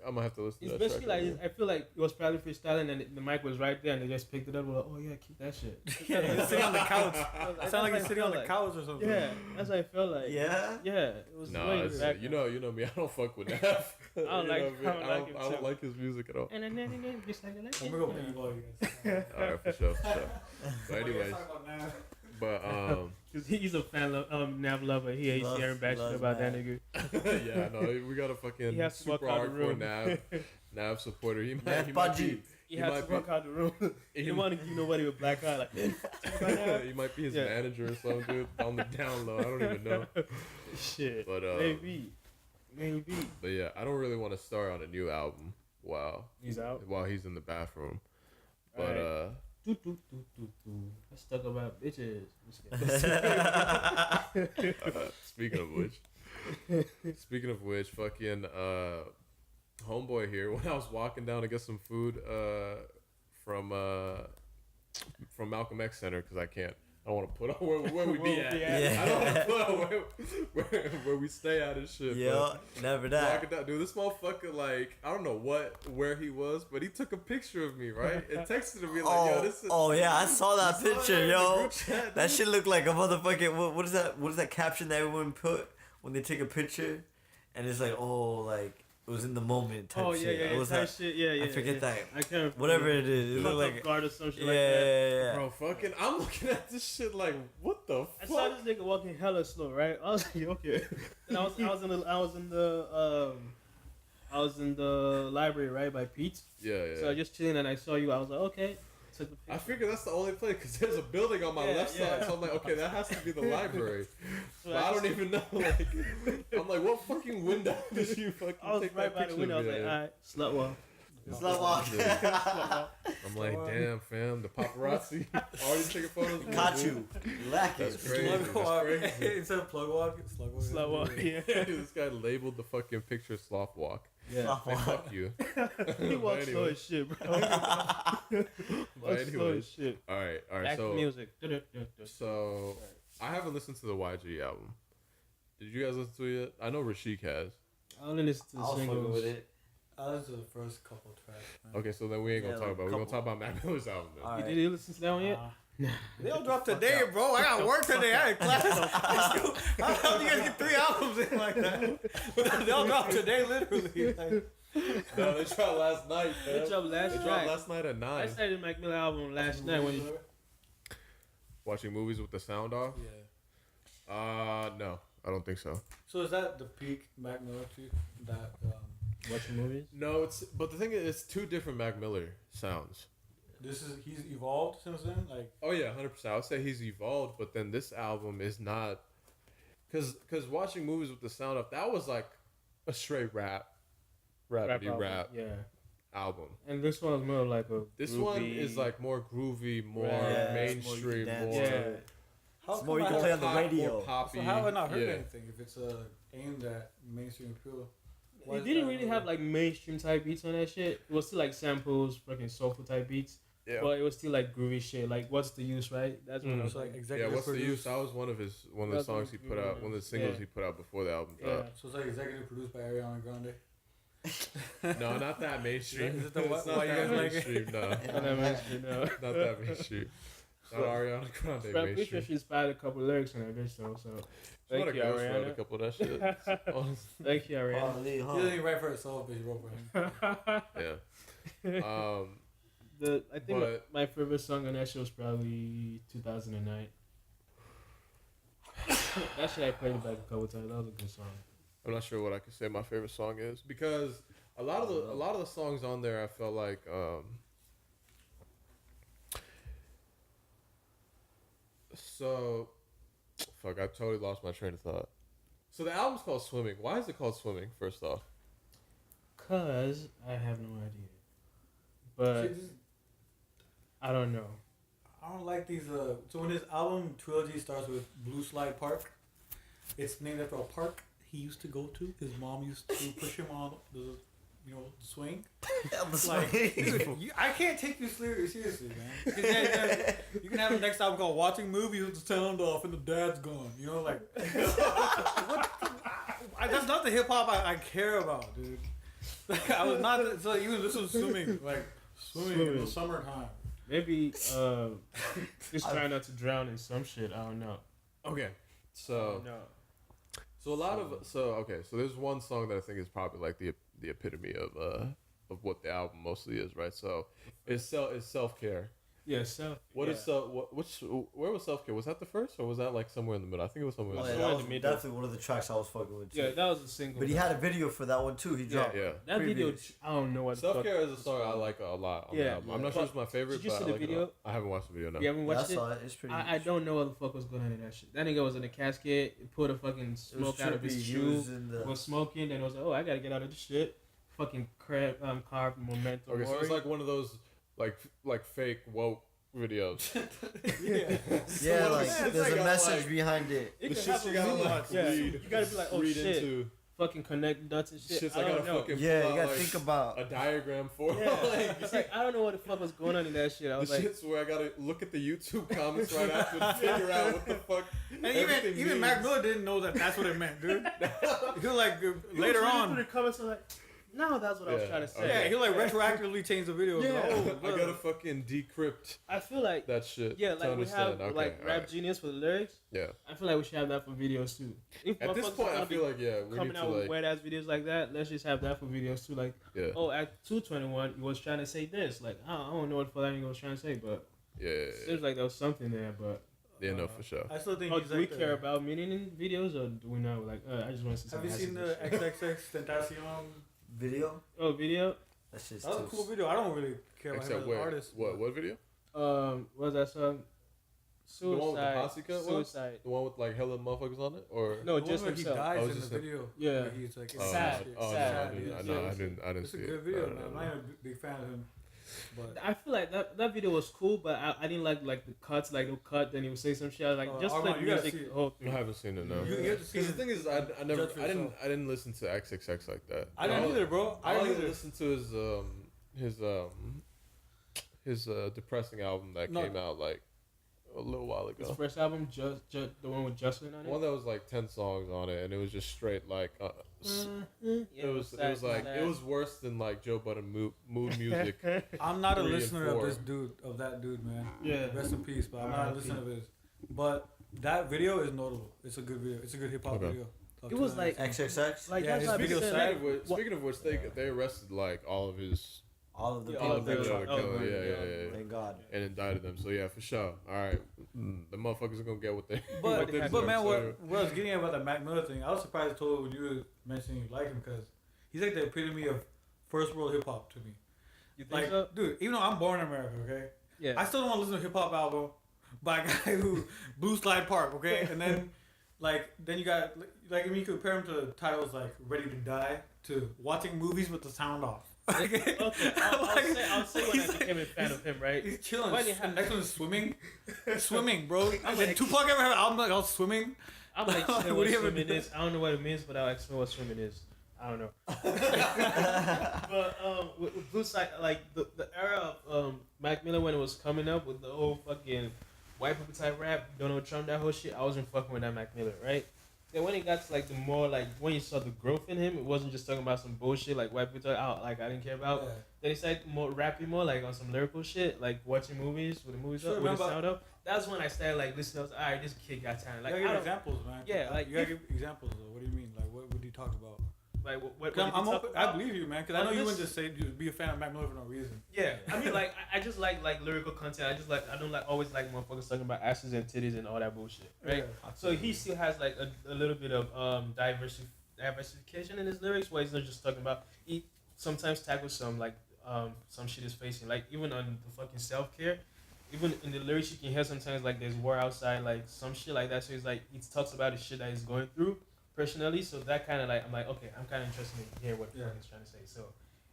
I'm gonna have to listen to that.
It's basically like I feel like it was probably freestyling and the mic was right there and they just picked it up. Like, oh yeah, keep that shit.
Yeah, he's sitting on the couch. It sounded like he's sitting on the couch or something.
Yeah, that's what I felt like.
Yeah,
it was.
No, you know me. I don't fuck with that.
I don't like
his music at all.
And then just like that.
I'm gonna go pee you guys.
All right, for sure. But anyways,
because he's a fan of Nav lover. He hates hearing bad shit about that nigga.
Yeah, no, we got a fucking super hardcore Nav supporter. He might be.
He has to walk out the room. He didn't want to give nobody with black eye. Like,
he might be his manager or something, dude. On the down low, I don't even know.
Shit.
But
maybe.
But yeah, I don't really want to start on a new album while
he's out.
While he's in the bathroom. But
right. Let's talk about bitches.
Speaking of which, fucking homeboy here. When I was walking down to get some food from Malcolm X Center, because I don't want to put on where we be at.
Yeah.
I don't want to put on where we stay at and shit.
Yeah, never that.
Walking down, dude, this motherfucker, like, I don't know where he was, but he took a picture of me, right? And texted me like, yo, this is.
Oh yeah, I saw that picture, yo. That shit looked like a motherfucking. What is that? What is that caption that everyone put when they take a picture? And it's like, oh, like. It was in the moment type shit.
It was type shit. Yeah.
I forget that.
I can't.
Whatever it is. It looked like
guard or some shit like that.
Yeah.
Bro, fucking, I'm looking at this shit like, what the fuck?
I saw this nigga walking hella slow, right? I was like, okay. And I was in the library, right, by Pete's.
Yeah.
So I just chilling and I saw you. I was like, okay.
I figured that's the only place because there's a building on my left side, so I'm like, okay, that has to be the library.
So
but I don't even know. Like, I'm like, what fucking window did you fucking
I was
take
right
that
by
picture
the window. I
of
was
me
like,
at?
alright, slut walk.
Slut walk.
I'm like, damn, fam, the paparazzi already taking photos. Of me,
Caught
dude.
you. Lacking.
That's crazy.
Slug walk.
That's crazy.
Instead of plug walk, it's slug walk.
Slut walk. Yeah.
This guy labeled the fucking picture sloth walk.
Yeah.
Like, fuck you.
He walks slow as shit, bro.
But
Slow as shit.
all right.
Back to music.
So I haven't listened to the YG album. Did you guys listen to it yet? I know Rashik has.
I only listen to the
I'll fuck
singles.
with it.
I listened to the first couple tracks. Man.
Okay, so then we ain't gonna talk about it. We're gonna talk about Mac Miller's album then.
All right.
Did you listen to that one yet?
They don't drop today, bro. I got work today. I had class. How do you guys get 3 albums in like that? They don't drop today, literally. Like,
No, they dropped last night.
They dropped last night.
Last night at 9.
I started Mac Miller album last night when
Watching movies with the sound off?
Yeah.
No, I don't think so.
So is that the peak Mac Miller too? That
Watching movies.
No, but the thing is, it's two different Mac Miller sounds.
he's evolved since then. Like
Oh yeah, 100%. I would say he's evolved, but then this album is not, cause watching movies with the sound off, that was like a straight rap
album.
rap
Yeah.
album.
And this one's more like a.
This
groovy,
one is like more groovy, more
Yeah,
mainstream,
it's more you can
more.
dance to
Yeah.
it.
how
It's
come
more you
I
can
have-
play on the
pop,
radio.
more poppy.
So how have I not heard
yeah.
anything if it's aimed at mainstream appeal? Why
It
is
didn't
that
really
not-
have like mainstream type beats on that shit. It was still like samples, fucking soulful type beats.
Yeah.
But it was still like groovy shit. Like, what's the use, right? That's what I
Mm.
was
So like
like.
Yeah,
executive
what's the
produced.
use? That was one of the
That's
songs
what
he put out, one of the singles
yeah.
he put out before the album
Yeah.
dropped.
So it's like executive produced by Ariana Grande.
No, not that mainstream.
Is it the
It's
what-
not
why you
that
guys like it?
mainstream, no.
Not that mainstream, no.
Not that mainstream. Not Ariana Grande
I'm pretty sure
mainstream.
she inspired a couple lyrics in that bitch though. So
She might
thank
have
you,
ghostwrote a
Ariana.
couple of that shit. Honestly.
Thank you, Ariana.
Probably,
He doesn't even write for herself, but he wrote for him.
Yeah.
I think
But-
my favorite song on that show was probably 2009. That shit I played back a couple times. That was a good song.
I'm not sure what I could say my favorite song is because a lot of the songs on there I felt like so fuck, I totally lost my train of thought. So the album's called Swimming. Why is it called Swimming, first off?
Cause I have no idea, but
See, this-
I don't know.
I don't like these. So when his album trilogy starts with Blue Slide Park, it's named after a park he used to go to. His mom used to push him on the swing. Like, dude, I can't take you seriously, man. 'Cause you can have the next album called Watching Movies with the sound off and the dad's gone. You know, like that's not the hip hop I care about, dude. Like, I was not. So even this was swimming in the
Swimming.
summertime.
Maybe just trying not to drown in some shit. I don't know.
Okay. So
No.
so there's one song that I think is probably like the epitome of what the album mostly is, right? So it's self-care.
Yeah, self.
Where
yeah.
was Self-Care? Was that the first or was that like somewhere in the middle? I think it was somewhere in
Oh,
the
yeah,
middle.
that
in
was
the middle.
definitely one of the tracks I was fucking with too.
Yeah, that was a single.
But he had a video for that one too. He dropped.
Yeah.
that video.
previous.
I don't know what. the fuck
Self-Care is a
it's
song I
called.
like a lot on
Yeah,
the album. I'm not
yeah.
sure it's my favorite,
Did you
but
see
I
the
like it a
video?
lot. I haven't watched the video, no.
You haven't
Yeah, I
watched it?
saw it. It's pretty.
I don't know what the fuck was going on in that shit. That nigga was in a casket, pulled a fucking
It was
smoke out of
trippy.
his
He
shoe,
was in the.
was smoking, then was like, oh, I gotta get out of this shit. Fucking carved momentum.
Okay, so it's like one of those like fake woke videos.
Yeah.
Yeah, like
it's
there's a
like,
message
like,
behind it.
It
the
can
shit
have
you
a
gotta
meaning.
like
Yeah,
read.
you gotta be like, oh
read
shit,
into.
fucking connect dots and shit.
Shit's
I
I gotta
don't know.
fucking
Yeah,
pull
you gotta
out,
think
like,
about.
a diagram for
Yeah,
like
it's like I don't know what the fuck was going on in that shit. I
the
was like,
shit's where I gotta look at the YouTube comments right after to figure out what the fuck.
And
everything
even
means.
Mac Miller didn't know that that's what it meant, dude. He was like later
through
on.
the comments, I'm like, no, that's what I was
Yeah,
trying to say.
okay.
Yeah, he like retroactively changed the video.
Yeah.
Like,
I gotta fucking decrypt
I feel like
that shit.
yeah,
to
like we
understand.
have
Okay,
like Rap
alright.
Genius for the lyrics.
Yeah.
I feel like we should have that for videos too. If
At this
motherfuckers
point, I
gonna be
feel like we need
coming
to
out with
like
weird ass videos like that, let's just have that for videos too. Like,
yeah.
oh, at 221, he was trying to say this. Like, I don't know what the fuck he was trying to say, but
Yeah.
seems like there was something there. But
Yeah, no, for sure.
I still think
oh,
he's
do we
like
care about meaning in videos, or do we not? Like, I just want to see
Have you
something.
seen the XXX Tentacion?
Video.
Oh, video?
That shit's
That was a
too.
cool video. I don't really care about him
Except
as an
where?
artist.
What video?
What was that song?
The one with the
Suicide.
posse cut one?
Suicide.
The one with like hella motherfuckers on it, or
No,
The
just
one where he
himself.
dies
Oh,
in the
just him.
video.
Yeah.
Where he's like,
Oh,
it's
Sad.
Oh,
Sad.
no, I didn't.
Yeah.
No, I didn't
It's a
see
good
it.
video,
No,
man.
no,
I'm
no.
not even a big fan of him. But
I feel like that video was cool, but I didn't like the cuts. Like the cut, then he would say some shit. I was like, just
Armand,
play the
you gotta
music
see it.
the whole
I
thing.
haven't seen it. No.
you have to see
Because the
it.
thing is, I never,
Judge for yourself.
I didn't listen to XXX like that.
I didn't either, bro. I
I
didn't
only
either.
listened to his depressing album that
No.
came out like a little while
His
ago.
first album, just the one with Justin on it.
One that was like 10 songs on it, and it was just straight like
Yeah,
it was like it was worse than like Joe Budden mood music.
I'm not a
3 and
listener of
4.
this dude, of that dude, man.
Yeah.
Rest in peace, but I'm not a
R.I.P.
listener of his. But that video is notable. It's a good video. It's a good hip hop
Okay.
video.
It was like
XXX.
like
Yeah,
that's
his
what I
video
said,
sad.
like,
Speaking of which, they arrested like all of his
all of the
Yeah,
people
all of
that
the-
tried
oh,
to murder
yeah,
them.
yeah, yeah.
Thank God.
And indicted them. So yeah, for sure. All right, the motherfuckers are gonna get what they.
But
what they
but
deserve,
man,
so,
what I was getting at about the Mac Miller thing, I was surprised told when you were mentioning you like him because he's like the epitome of first world hip hop to me.
You think
Like,
so?
dude, even though I'm born in America, okay,
Yeah.
I still don't want to listen to a hip hop album by a guy who Blue Slide Park, okay, and then then you got like when you compare him to titles like Ready to Die to watching movies with the sound off.
Okay, I'll say when I became a fan of him, right?
He's chilling.
Why do you have-
Next one is swimming, swimming, bro.
I'm
Did
like-
Tupac ever have an album like I was swimming?
I'm like,
What
what
do you ever
swimming
do?
is. I don't know what it means, but I'll explain what swimming is. I don't know. But with Blue Side, like the era of Mac Miller when it was coming up with the whole fucking white people type rap, Donald Trump, that whole shit, I wasn't fucking with that Mac Miller, right? Then when it got to like the more like when you saw the growth in him, it wasn't just talking about some bullshit like white people talk, I didn't care about.
Yeah.
Then he started more rapping more like on some lyrical shit, like watching movies with the movies
Sure,
up, with the
remember-
sound up. That's when I started like listening. I was alright, this kid got talent. Like
You
I
gotta
don't,
give examples, man.
Yeah, like,
you gotta give examples. Though. What do you mean? Like, what would you talk about?
like what
'Cause
did he
I'm
talk
open,
about?
I believe you, man. Because I know
On
you
this-
wouldn't just say just be a fan of Mac Miller for no reason.
Yeah, I mean, like, I just like lyrical content. I don't like always like motherfuckers talking about asses and titties and all that bullshit, right?
Yeah.
So he still has like a little bit of diversification in his lyrics, where he's not just talking about. He sometimes tackles some like some shit is facing, like even on the fucking self care. Even in the lyrics, you can hear sometimes like there's war outside, like some shit like that. So he's like he talks about the shit that he's going through personally. So that kind of like I'm like okay, I'm kind of interested in hear what the
Yeah.
fuck he's trying to say. So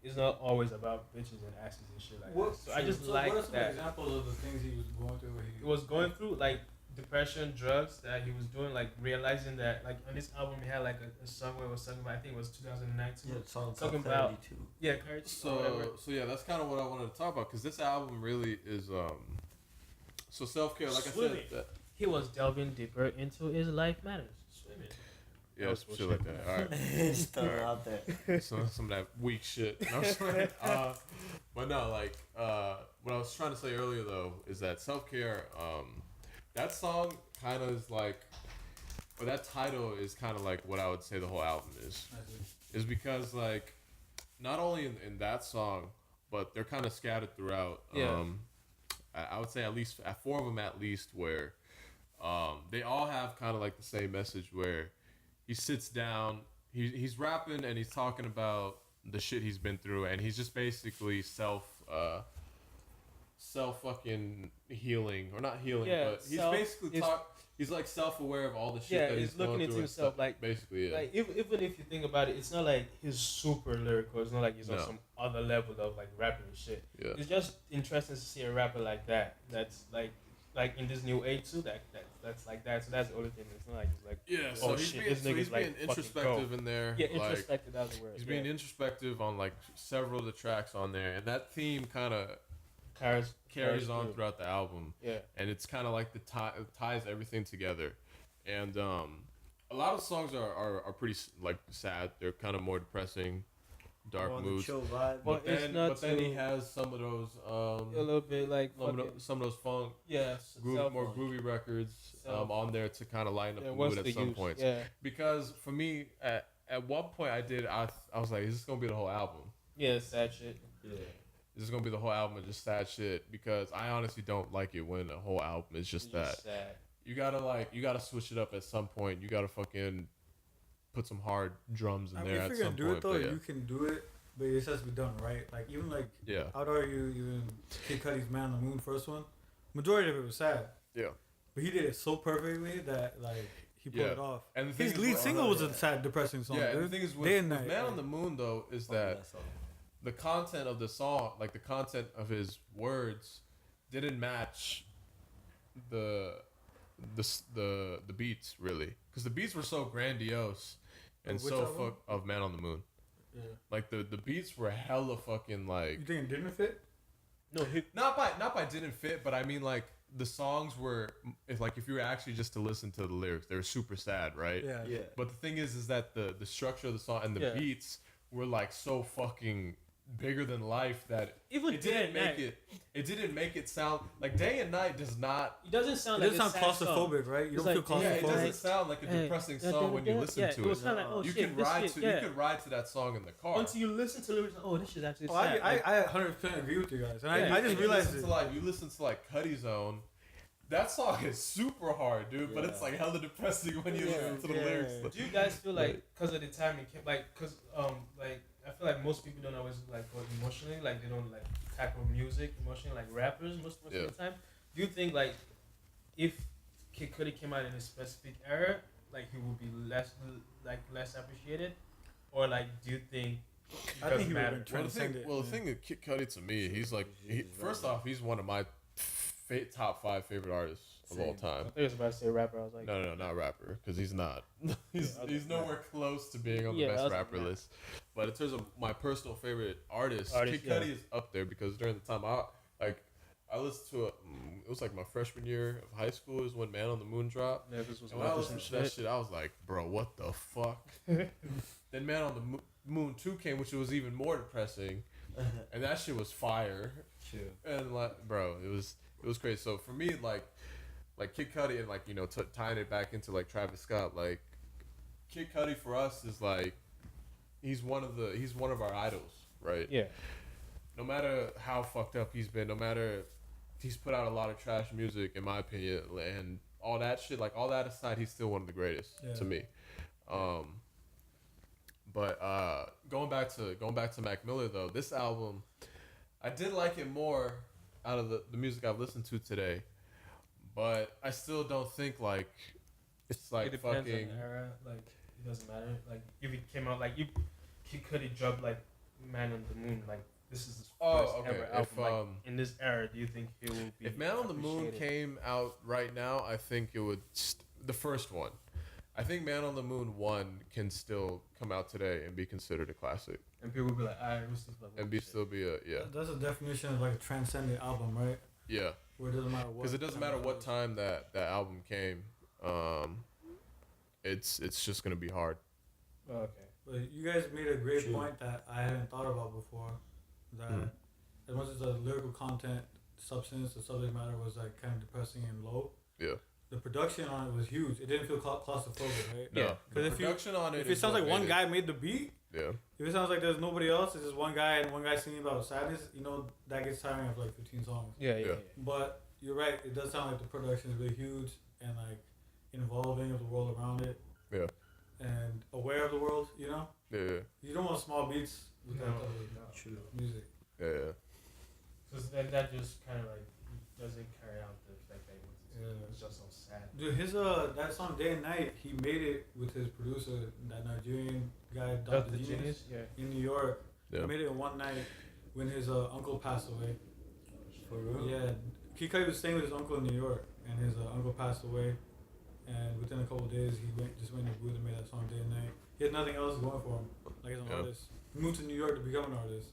it's not always about bitches and asses and shit like
What,
that. So I just
so
like
what are some
that.
examples of the things he was going through? Where
He was going through like depression, drugs that he was doing, like realizing that like on this album he had like a song where it was talking about I think it was 2019.
Yeah, it's on
Talking
Clarity
about-
too.
Yeah, Courage. or whatever.
So yeah, that's kind of what I wanted to talk about because this album really is so self care. Like
Swimming.
I said,
He was delving deeper into his life matters. Swimming.
yeah,
was
shit like that. All right.
Just throw it out there.
some of that weak shit. No, I'm just playing. But no, like what I was trying to say earlier though is that self care. That song kind of is like, or that title is kind of like what I would say the whole album is because like, not only in that song, but they're kind of scattered throughout.
Yeah.
I would say at least at 4 of them at least where, they all have kind of like the same message where he sits down, he's rapping and he's talking about the shit he's been through and he's just basically self fucking healing or not healing,
Yeah,
but he's
self-
basically he's like self-aware of all the shit
Yeah,
that
he's
he's
looking
going
into
through and
himself,
stuff.
like-
basically, yeah.
Like even if you think about it, it's not like he's super lyrical. It's not like he's on
No.
some other level of like rapping and shit.
Yeah.
It's just interesting to see a rapper like that. That's like in this new age too. That's like that. So that's the only thing. It's not like it's like
Yeah,
oh
so he's
shit,
being,
this
so
nigga's
he's
like
being
fucking
introspective
go.
in there.
Yeah,
like,
introspective. That's the word.
he's
yeah.
being introspective on like several of the tracks on there, and that theme kind of carries on
through.
throughout the album.
Yeah.
And it's kind of like ties everything together, and a lot of songs are pretty like sad. They're kind of more depressing, dark
More on the
moods.
chill vibe.
But it's not
then he
too-
has some of those
A little bit like fucking,
some of those funk
yeah,
more groovy records
Self-
on there to kind of lighten up
Yeah,
the
what's
mood
the
at some
use?
points.
Yeah,
Because for me, at one point I was like, is this gonna be the whole album?
yeah, sad shit.
Yeah.
This is gonna be the whole album of just sad shit because I honestly don't like it when a whole album is just
It's
that.
just sad.
You gotta switch it up at some point. You gotta fucking put some hard drums in
I mean,
there
if
at
you're
some
gonna do
point.
it though,
but yeah.
you can do it, but it has to be done right. Like even like
Yeah.
I'd argue even Kid Cudi's Man on the Moon first one, majority of it was sad.
Yeah.
But he did it so perfectly that like he pulled
Yeah.
it off.
And the thing
His
is
lead
with-
single was a sad, depressing song.
Yeah, and the
dude.
thing is
Day
with
and night,
Man on
like-
the Moon though is
Fuck
that
song.
the content of the song, like the content of his words, didn't match the beats really, because the beats were so grandiose and
Which
so
album?
of Man on the Moon.
Yeah.
Like the beats were hella fucking like
You think it didn't fit?
No, he,
not by didn't fit, but I mean like the songs were if you were actually just to listen to the lyrics, they were super sad, right?
Yeah.
Yeah.
But the thing is that the structure of the song and the
Yeah.
beats were like so fucking bigger than life that
Even
it
Day
didn't
and
make
Night.
it didn't make it sound like Day and Night does not.
It doesn't sound
It
like
doesn't
a
sound
sad song.
claustrophobic, right? You
It's
don't
like,
feel
Yeah, it
claustrophobic.
doesn't sound like a depressing song when you listen to
It was
it.
kind of like, oh
You
shit,
can
this
ride
shit,
to
yeah.
you can ride to that song in the car.
Until you listen to lyrics, oh, this shit actually
Oh,
sad.
I 100% agree with you guys. And
Yeah.
I just
And
realized
you listen to like Cuddy Zone. That song is super hard, dude, but it's like hella depressing when you listen to the lyrics.
Do you guys feel like because of the time it came, like, because like I feel like most people don't always like go emotionally, like they don't like tackle music emotionally, like rappers most of the time. Do you think like if Kid Cudi came out in a specific era, like he would be less appreciated, or like do you think it
I
doesn't
think he would
matter?
have been transcended.
The thing with Kid Cudi to me, he's like, first off, he's one of my top 5 favorite artists of all
I
time.
thought you was about to say rapper. I was like,
No, not rapper, because he's not. he's nowhere close to being on the
Yeah, I
best
was
rapper
like,
list. But in terms of my personal favorite artist,
Artist,
Kid Cudi is up there because during the time I listened to it was like my freshman year of high school is when Man on the Moon dropped.
yeah, this was
And when I listened to that shit, I was like, bro, what the fuck? Then Man on the Moon 2 came, which was even more depressing. And that shit was fire. And like, bro, it was crazy. So for me, like Kid Cudi and like, you know, tying it back into like Travis Scott, like Kid Cudi for us is like he's one of our idols, right?
Yeah.
No matter how fucked up he's been, no matter he's put out a lot of trash music in my opinion, and all that shit, like all that aside, he's still one of the greatest to me. But going back to Mac Miller though, this album, I did like it more out of the music I've listened to today, but I still don't think like it's like
It depends
fucking.
on the era. Like it doesn't matter. Like if it came out like you could have dropped like Man on the Moon. Like this is his first ever album. Like, in this era, do you think he will be?
If Man on the Moon
appreciated?
came out right now, I think it would the first one. I think Man on the Moon 1 can still come out today and be considered a classic,
and people will be like, "I we still love
and
this shit."
still be a
That's a definition of like a transcendent album, right?
yeah.
Where it doesn't matter what.
Because it doesn't matter what time that album came, it's just gonna be hard.
Oh, okay.
But you guys made a great point that I hadn't thought about before. That as much as the lyrical content, substance, the subject matter was like kind of depressing and low.
Yeah.
The production on it was huge. It didn't feel claustrophobic, right?
No,
Because
the production on it.
If it
is
sounds
what
like one
made
guy made the beat,
it.
if it sounds like there's nobody else, it's just one guy and one guy singing about sadness, you know, that gets tiring after like 15 songs.
Yeah.
But you're right, it does sound like the production is really huge and like involving of the world around it.
Yeah.
And aware of the world, you know?
Yeah.
You don't want small beats with that type of music.
Yeah.
So that just kind of like doesn't carry out the effect that it's just so sad.
Dude, his that song Day and Night, he made it with his producer, that Nigerian guy, Dr. Genius, in New York.
Yeah.
He made it in one night when his uncle passed away.
For real?
Yeah, Kid Cudi was staying with his uncle in New York, and his uncle passed away. And within a couple of days, he went to the booth and made that song Day and Night. He had nothing else going for him, like as an artist. He moved to New York to become an artist.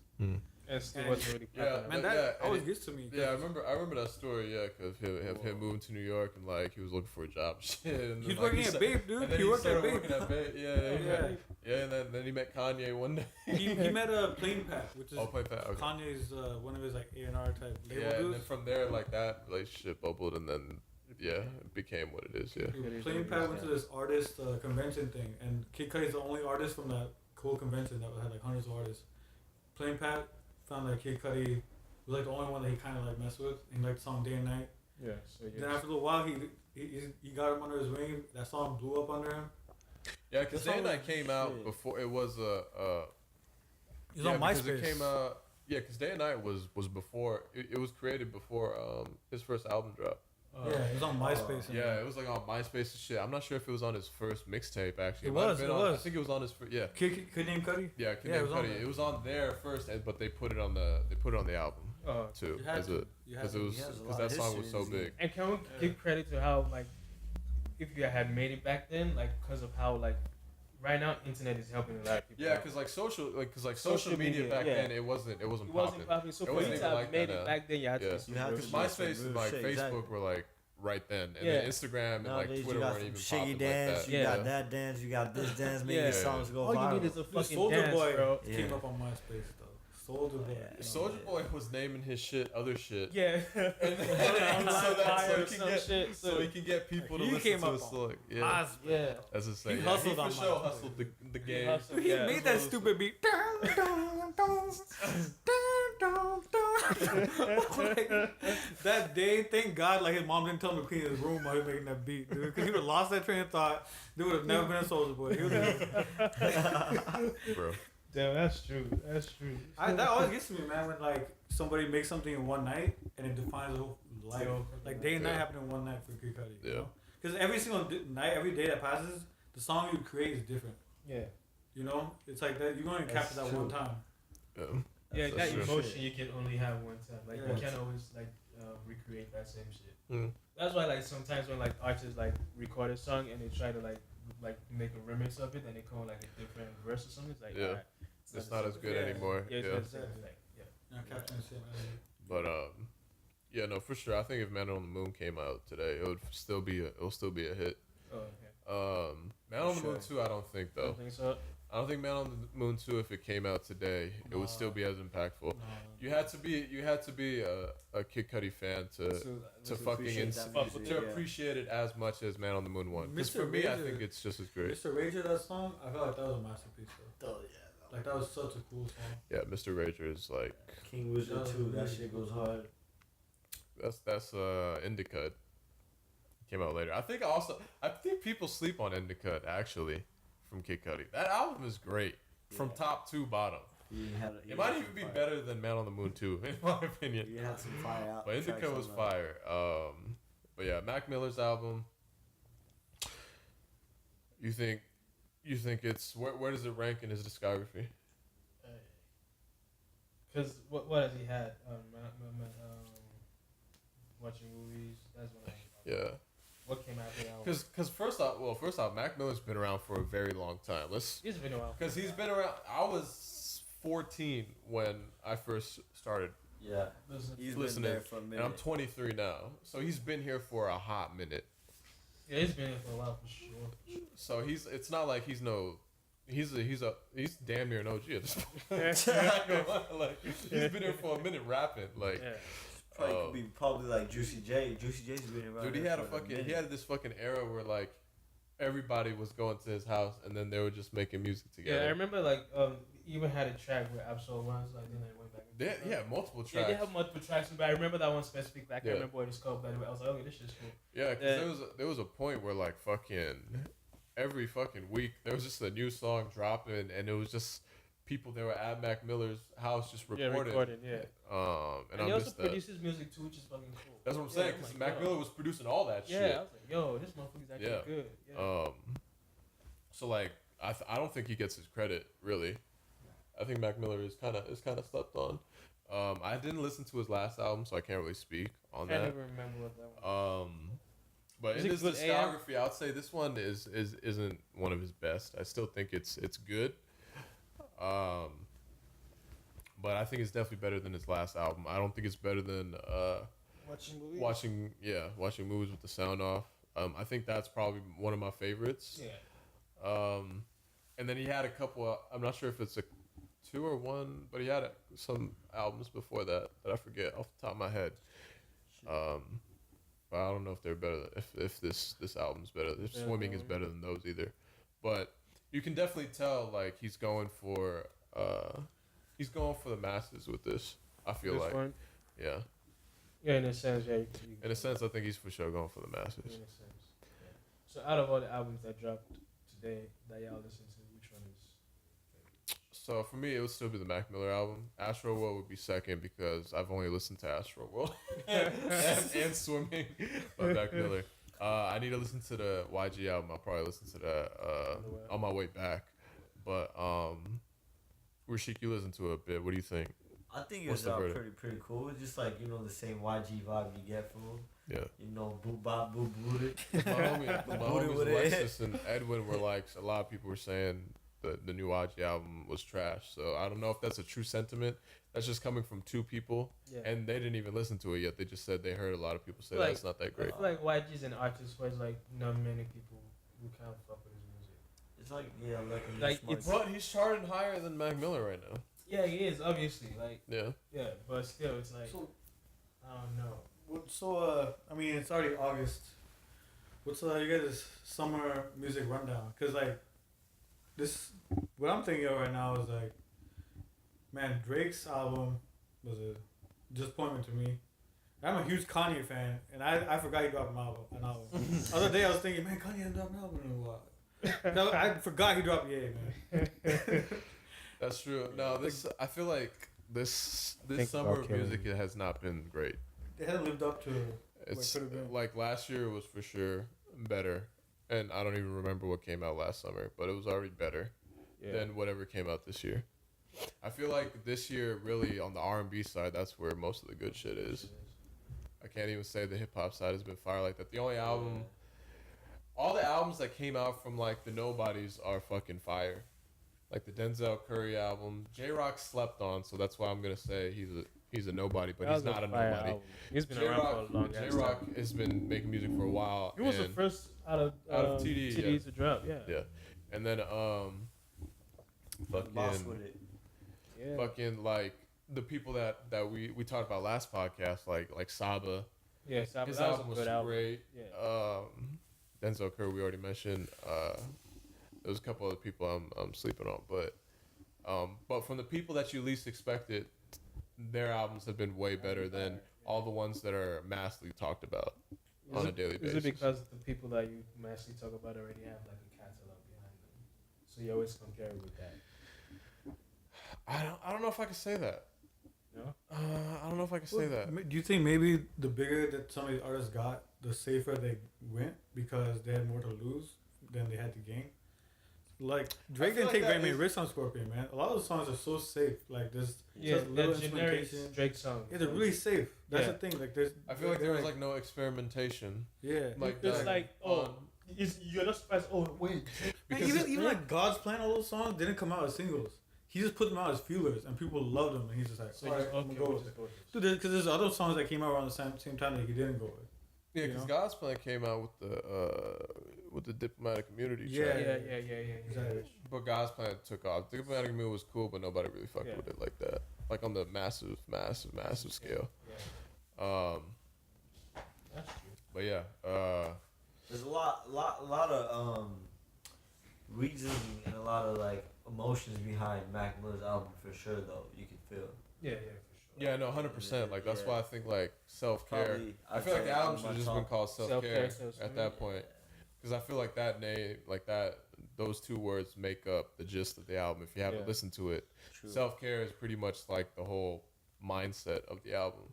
And still wasn't really popular.
Man, that always gets to me.
Yeah, I remember that story. Yeah, because him moving to New York and like he was looking for a job. Shit. And
He was
then,
working
like,
at Babe, dude.
And then
He worked at
started
Babe.
working at Babe. Yeah. And then he met Kanye one day.
He met a Plain Pat, which is
Plain Pat. Okay.
Kanye's one of his like A&R type label
Yeah, and
dudes.
then from there, like that relationship bubbled, and then it became what it is. Yeah.
Plain Pat went to this artist convention thing, and Kid Cudi is the only artist from that cool convention that had like hundreds of artists. Plain Pat found that Kid Cudi was like the only one that he kind of like messed with. And he liked the song Day and Night.
Yeah. So
Then after a little while, he got him under his wing. That song blew up under him.
Yeah, because Day and Night came out
shit.
before it was
He was on
because
MySpace.
it came because Day and Night was before it was created before his first album dropped.
Yeah, it was on MySpace.
Yeah, it was like on MySpace and shit. I'm not sure if it was on his first mixtape actually.
It
might have
was,
been
it
on-
was.
I think it was on his first. Yeah.
Kid named Cudi.
Yeah,
Yeah, it was on
Cudi.
there.
It was on there first, but they put it on the album too,
You had to.
because it was
He has a
because
lot
that
of
song was so
history.
big.
And can we give credit to how like if you had made it back then, like because of how like right now internet is helping a lot of people.
Yeah,
out.
because social
Social
media
media,
back
yeah.
then it wasn't
it wasn't
popping.
popping. So
It
for
wasn't
you
even
to
like
have made
that,
it back then, you had
yeah.
to be some
You had
real
to
shit.
buy
MySpace
some
and
real
like
shit,
Facebook
exactly.
were like right then, and
Yeah.
then Instagram and like
Nowadays,
Twitter
you got
weren't
some
even
shaggy
popping
dance,
like that.
you
Yeah.
got that dance, you got this dance, making
Yeah.
songs go
All
viral.
you need is a
Dude,
fucking
Soulja
dance,
Boy
bro.
came
Yeah.
up on MySpace though. Soulja Boy.
Soldier Boy was naming his shit other shit.
Yeah.
So he can get people to
He
listen
came
to
up
his
on
song. Yeah,
Yeah.
that's insane.
He
Yeah,
hustled
he
on
for sure
my-
hustled the game.
hustled.
He
Yeah.
made that stupid beat. Like, that day, thank God, like his mom didn't tell him to clean his room while he was making that beat, dude. Because he would have lost that train of thought. There would have never been a Soulja Boy. He
Bro.
Damn, that's true. That's true.
that always gets to me, man. When like somebody makes something in one night and it defines the whole life. Like day and night
Yeah.
happened in one night for Kid Cudi.
Yeah.
Because every single night, every day that passes, the song you create is different.
Yeah.
You know, it's like that. You're going to
That's
capture that
true.
one time.
Yeah.
Yeah,
That's
that
true.
emotion you can only have one time. Like
Yeah.
you can't always like recreate that same shit.
Mm.
That's why like sometimes when like artists like record a song and they try to like make a remix of it and they call like a different verse or something, it's like
Yeah.
alright,
It's
the
not
same
as good
Yeah.
anymore.
Yeah, it's
Yeah.
not the same effect. Yeah.
You're not capturing the same energy.
But yeah, no, for sure. I think if Man on the Moon came out today, it'll still be a hit.
Oh, okay.
Man on the Moon
Sure.
2, I don't think
I
though.
don't think so.
I don't think Man on the Moon 2, if it came out today, it would still be as impactful.
No.
You had to be a Kid Cudi fan to fucking
appreciate that music,
to
yeah.
appreciate it as much as Man on the Moon 1. Because
Mr.
for me, I
Razor-
think it's just as great.
Mr. Rager, that song, I felt like that was a masterpiece, bro.
Oh, yeah.
Like that was such a cool song.
Yeah, Mr. Rager is like
King Wizard 2, that shit goes hard.
that's Indica. Came out later. I think people sleep on Indica actually from Kid Cudi. That album is great from
Yeah.
top to bottom. It might even be better than Man on the Moon 2, in my opinion.
You had some fire out.
But Indica was fire. But yeah, Mac Miller's album. You think it's where does it rank in his discography?
Because what has he had? Watching movies. That's what.
Yeah.
What came after that? one?
Because first off, Mac Miller's been around for a very long time.
He's been a while.
Because he's been around. I was 14 when I first started,
Yeah. He's been
listening,
there for a minute.
and I'm 23 now. So he's been here for a hot minute.
Yeah, he's been here for a while for sure.
So it's not like he's damn near an OG at this point. Like he's been here for a minute rapping. Like
Yeah.
Probably could be like Juicy J. Juicy J's been around.
dude, he
there
had
for minute.
he had this fucking era where like everybody was going to his house and then they were just making music
Yeah, I
together.
remember like even had a track where Absol was like then they went back. And
Yeah, multiple
Yeah,
tracks.
they have multiple tracks, but I remember that one specific. I can't
Yeah.
remember what it's called, but I was like, okay, this shit's cool.
Yeah, because
Yeah.
there was a point where like fucking every fucking week there was just a new song dropping, and it was just people that were at Mac Miller's house just recording.
Yeah.
And
And he
I
also
missed that.
produces music too, which is fucking cool.
That's what I'm saying.
Yeah,
Because
oh my
Mac
God.
Miller was producing all that
Yeah,
shit.
I was like, yo, this motherfucker's actually
Yeah.
good. Yeah.
So like I don't think he gets his credit really. I think Mac Miller is kind of slept on. I didn't listen to his last album, so I can't really speak on
I
that.
never remember what that one.
But
Is
in
it
his
good AM?
discography, I would say this one isn't one of his best. I still think it's good. But I think it's definitely better than his last album. I don't think it's better than
Watching movies.
watching movies with the sound off. I think that's probably one of my favorites.
Yeah.
And then he had a couple. I'm not sure if it's a 2 or 1, but he had some albums before that I forget off the top of my head. But I don't know if they're better. If this album's better. If
Yeah,
Swimming is better than those either. But you can definitely tell like he's going for the masses with this. I feel
This
like
one?
yeah.
Yeah, in a sense, yeah.
In a sense, I think he's for sure going for the
In
masses.
a sense. Yeah. So out of all the albums that dropped today that y'all listen to, which one is?
So for me, it would still be the Mac Miller album. Astro World would be second because I've only listened to Astro World and Swimming by Mac Miller. I need to listen to the YG album. I'll probably listen to that on my way back. But Rashik, you listen to it a bit. What do you think?
I think
What's
it's
the verdict?
pretty cool. It's just like, the same YG vibe you get from him.
Yeah.
Boop bop, boop boot it.
My
Booty
homies
with it.
Alexis and Edwin were like, a lot of people were saying the new YG album was trash. So I don't know if that's a true sentiment. That's just coming from 2 people.
Yeah.
And they didn't even listen to it yet. They just said they heard a lot of people say
Like,
that's not that great.
I feel like YG's an artist where it's like not many people who kind of fuck with his music.
It's like, yeah, like a
Like,
smart
it's-
But he's charting higher than Mac Miller right now.
Yeah, he is obviously like
Yeah.
but still, it's like
So,
I don't know.
I mean, it's already August. What's you guys' summer music rundown? Cause like this, what I'm thinking of right now is like, man, Drake's album was a disappointment to me. I'm a huge Kanye fan, and I forgot he dropped an album. The other day I was thinking, man, Kanye hasn't dropped an album in a while. No, I forgot he dropped Yay, man.
That's true. No, I feel like this
Think
summer
about
of
killing
music
me.
it has not been great.
They haven't lived up to
It's
could've been.
like last year was for sure better, and I don't even remember what came out last summer, but it was already better than whatever came out this year. I feel like this year, really on the R&B side, that's where most of the good shit is. I can't even say the hip hop side has been fire like that. The only album, all the albums that came out from like the nobodies are fucking fire. Like the Denzel Curry album, J-Rock slept on, so that's why I'm gonna say he's a nobody, but
That
he's
was
not a
fire
nobody.
album. He's been around for a long time.
J-Rock has been making music for a while.
He was the
and-
first out of
TD,
TD
yeah.
to drop. Yeah.
Yeah, and then
Boss with it.
Yeah.
fucking like the people that we talked about last podcast, like Saba.
Yeah. So
His
that was
album
a
was
good album.
great.
Yeah.
Denzel Curry we already mentioned. There's a couple other people I'm sleeping on, but from the people that you least expected, their albums have been way better than all the ones that are massively talked about on a daily basis.
Is it because the people that you mostly talk about already have like a catalog behind them, so you always compare with that?
I don't know if I can say that.
No.
I don't know if I can say that.
Do you think maybe the bigger that some of these artists got, the safer they went because they had more to lose than they had to gain? Like Drake
feel
didn't
like
take
that
very many
is-
risks on Scorpion, man. A lot of the songs are so safe. Like there's
Yeah,
just little
that generic
instrumentation.
Drake song.
Yeah, they're really safe. That's
Yeah.
the thing. Like there's.
I feel like there was like no experimentation.
Yeah.
Like
It's
that
like
on-
you're not surprised. Oh wait,
Man,
because
even like God's Plan, all those songs didn't come out as singles. He just put them out as feelers, and people loved them. And he's just like,
so
all right,
just
I'm gonna go with it. Dude, because there's other songs that came out around the same time that he didn't go with.
Yeah,
You
because
know?
God's Plan came out with the diplomatic community
Yeah.
track.
Yeah.
Exactly.
But God's Plan took off. Diplomatic community was cool, but nobody really fucked
Yeah.
with it like that. Like on the massive scale.
Yeah. That's true.
But yeah,
There's a lot of reason and a lot of like emotions behind Mac Miller's album for sure. Though you can feel.
Yeah, for sure.
yeah, no, 100%. Like that's
Yeah.
why I think like self care.
Probably,
I feel like the album
on
should
my
have just been
top.
called self care
Self-care,
at that point. Because I feel like that name, like that, those two words make up the gist of the album. If you haven't
Yeah.
listened to it,
True.
self care is pretty much like the whole mindset of the album.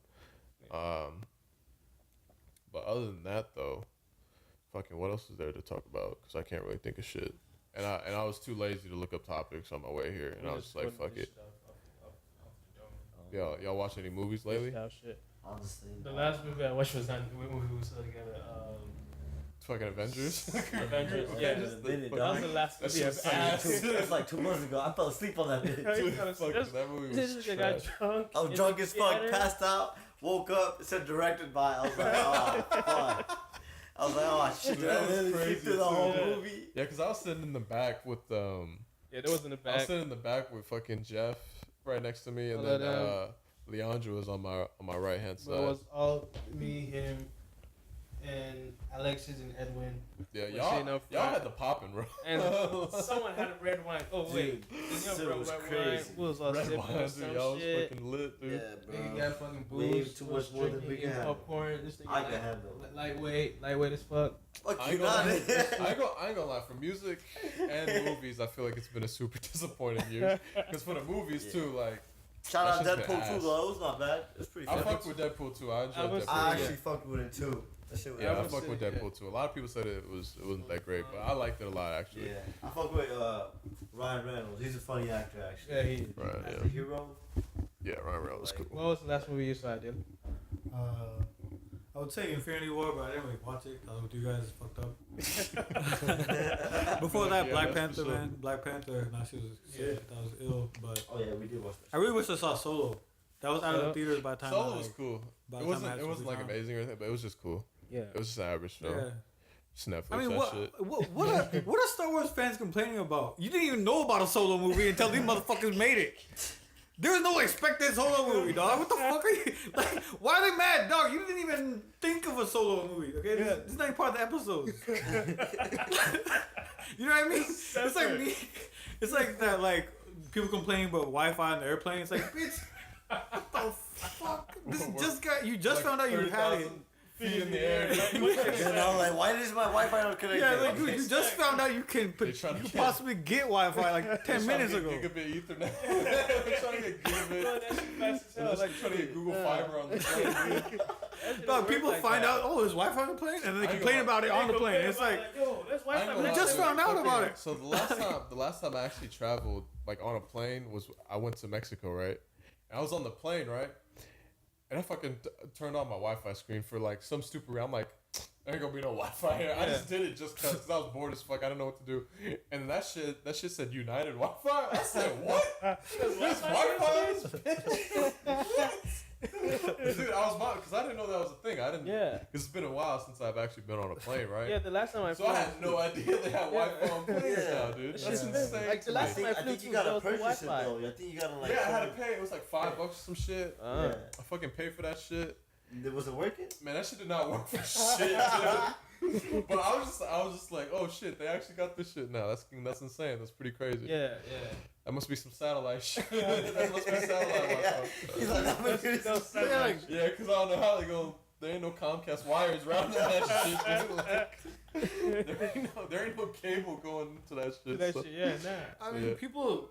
But other than that, though, fucking what else is there to talk about? Because I can't really think of shit. And I was too lazy to look up topics on my way here, and I was just like, fuck it. Y'all watch any movies lately?
Shit.
Honestly,
The last movie I watched was not when we were still together.
Fucking Avengers.
Avengers. Yeah,
Avengers,
Just
the minute,
that was the
dog.
last
That
movie
shit's
I've
ass.
seen.
It was like 2 months ago. I fell asleep on that bitch.
Dude, fuck, that movie was
This nigga got
trash.
drunk.
I was
in
drunk
the
as fuck,
theater.
passed out, woke up, it said directed by. I was like, oh, fuck. I was like, oh shit, did I
That was
really
crazy
sleep through the whole
too.
movie?
Yeah, because I was sitting in the back with
Yeah, that was in the
I was
back.
sitting in the back with fucking Jeff right next to me, and
Oh,
then Leandra was on my right hand
So it
side.
was all me, him, and Alexis and Edwin.
Yeah,
was
y'all
sitting up
y'all
front.
had the popping, bro.
And someone had a red wine. Oh wait,
Dude,
the
shit
young
was
red wine.
crazy.
We was all
Red
sipping
wine,
on
dude,
some
y'all was
shit.
fucking lit, dude.
Yeah,
Nigga
bro.
got fucking
Way
booze.
too
was
much more than
drinking,
we can
eating
handle.
popcorn. This nigga
I can
like,
handle.
lightweight as fuck.
Fuck
I
you,
ain't,
not
gonna,
it.
I ain't gonna lie. For music and movies, I feel like it's been a super disappointing year. Because for the movies
Yeah.
too, like
Shout out
That shit's been
Deadpool 2
ass.
though. It was not bad. It was pretty
I
funny.
fucked with Deadpool too. I enjoyed
was-
Deadpool.
I
too.
actually fucked with it too. That shit was
Yeah, I
would
fucked
say,
with
yeah.
Deadpool too. A lot of people said it wasn't that great, but I liked it a lot actually.
Yeah, I fuck with Ryan Reynolds. He's a funny actor actually.
Yeah, he.
Right.
As
Yeah.
the hero.
Yeah. Ryan Reynolds was cool.
What was the last movie you saw, Dylan?
I would say Infinity War, but I didn't really watch it. I was with you guys fucked up. Before that,
Yeah,
Black
that's
Panther,
for sure.
man. Black Panther. Nah, she was sick. That was ill. But
Oh yeah, we did watch
I really wish I saw Solo. That was out of the
Yeah.
theaters by the time.
Solo
I,
was
like,
cool.
by
It
the time I
wasn't
had
it wasn't
free
like
time.
amazing or anything, but it was just cool.
Yeah.
It was just an average film.
Yeah.
Just Netflix
I mean,
that
what,
shit.
what are Star Wars fans complaining about? You didn't even know about a Solo movie until these motherfuckers made it. There's no expected solo movie, dog. What the fuck are you like? Why are they mad, dog? You didn't even think of a solo movie, okay? This is not even part of the episodes. You know what I mean? It's like me. It's like that, like people complaining about Wi-Fi on the airplane. It's like, bitch, what the fuck? You just found out you had it.
Feet in the air.
Like, why is my Wi-Fi not connected?
Yeah, like you just found out you can possibly get Wi-Fi like 10 minutes ago.
Gigabit Ethernet. They're trying to get gigabit. Like trying to get Google Fiber on the plane.
Dog, people find out, oh, there's Wi-Fi on the plane, and then they complain about it on the plane. It's like,
yo, there's Wi-Fi.
we just found out about it.
So the last time I actually traveled like on a plane was I went to Mexico, right? And I was on the plane, right? And I fucking turned on my Wi-Fi screen for like some stupid reason. I'm like, there ain't gonna be no Wi-Fi here. I just did it just cause I was bored as fuck. I didn't know what to do. And that shit said United Wi-Fi. I said, what? There's Wi-Fi on this bitch? Dude, I was because I didn't know that was a thing. I didn't.
Yeah.
Because it's been a while since I've actually been on a plane, right?
Yeah, the last time I flew.
So I had no idea they had Wi-Fi on planes now, dude. That's insane.
Like the last time I flew,
I think you gotta purchase it though. I think you gotta like.
Yeah, I had to pay. It was like $5 or some shit.
Yeah.
I fucking paid for that shit.
Was it working?
Man, that shit did not work for shit, dude. But I was just like, oh shit, they actually got this shit now. That's insane. That's pretty crazy.
Yeah.
That must be some satellite shit. That must be satellite.
He's like, I'm gonna do this.
Yeah, because I don't know how they go. There ain't no Comcast wires around that shit. Dude. Like, there ain't no cable going to that shit.
I mean, people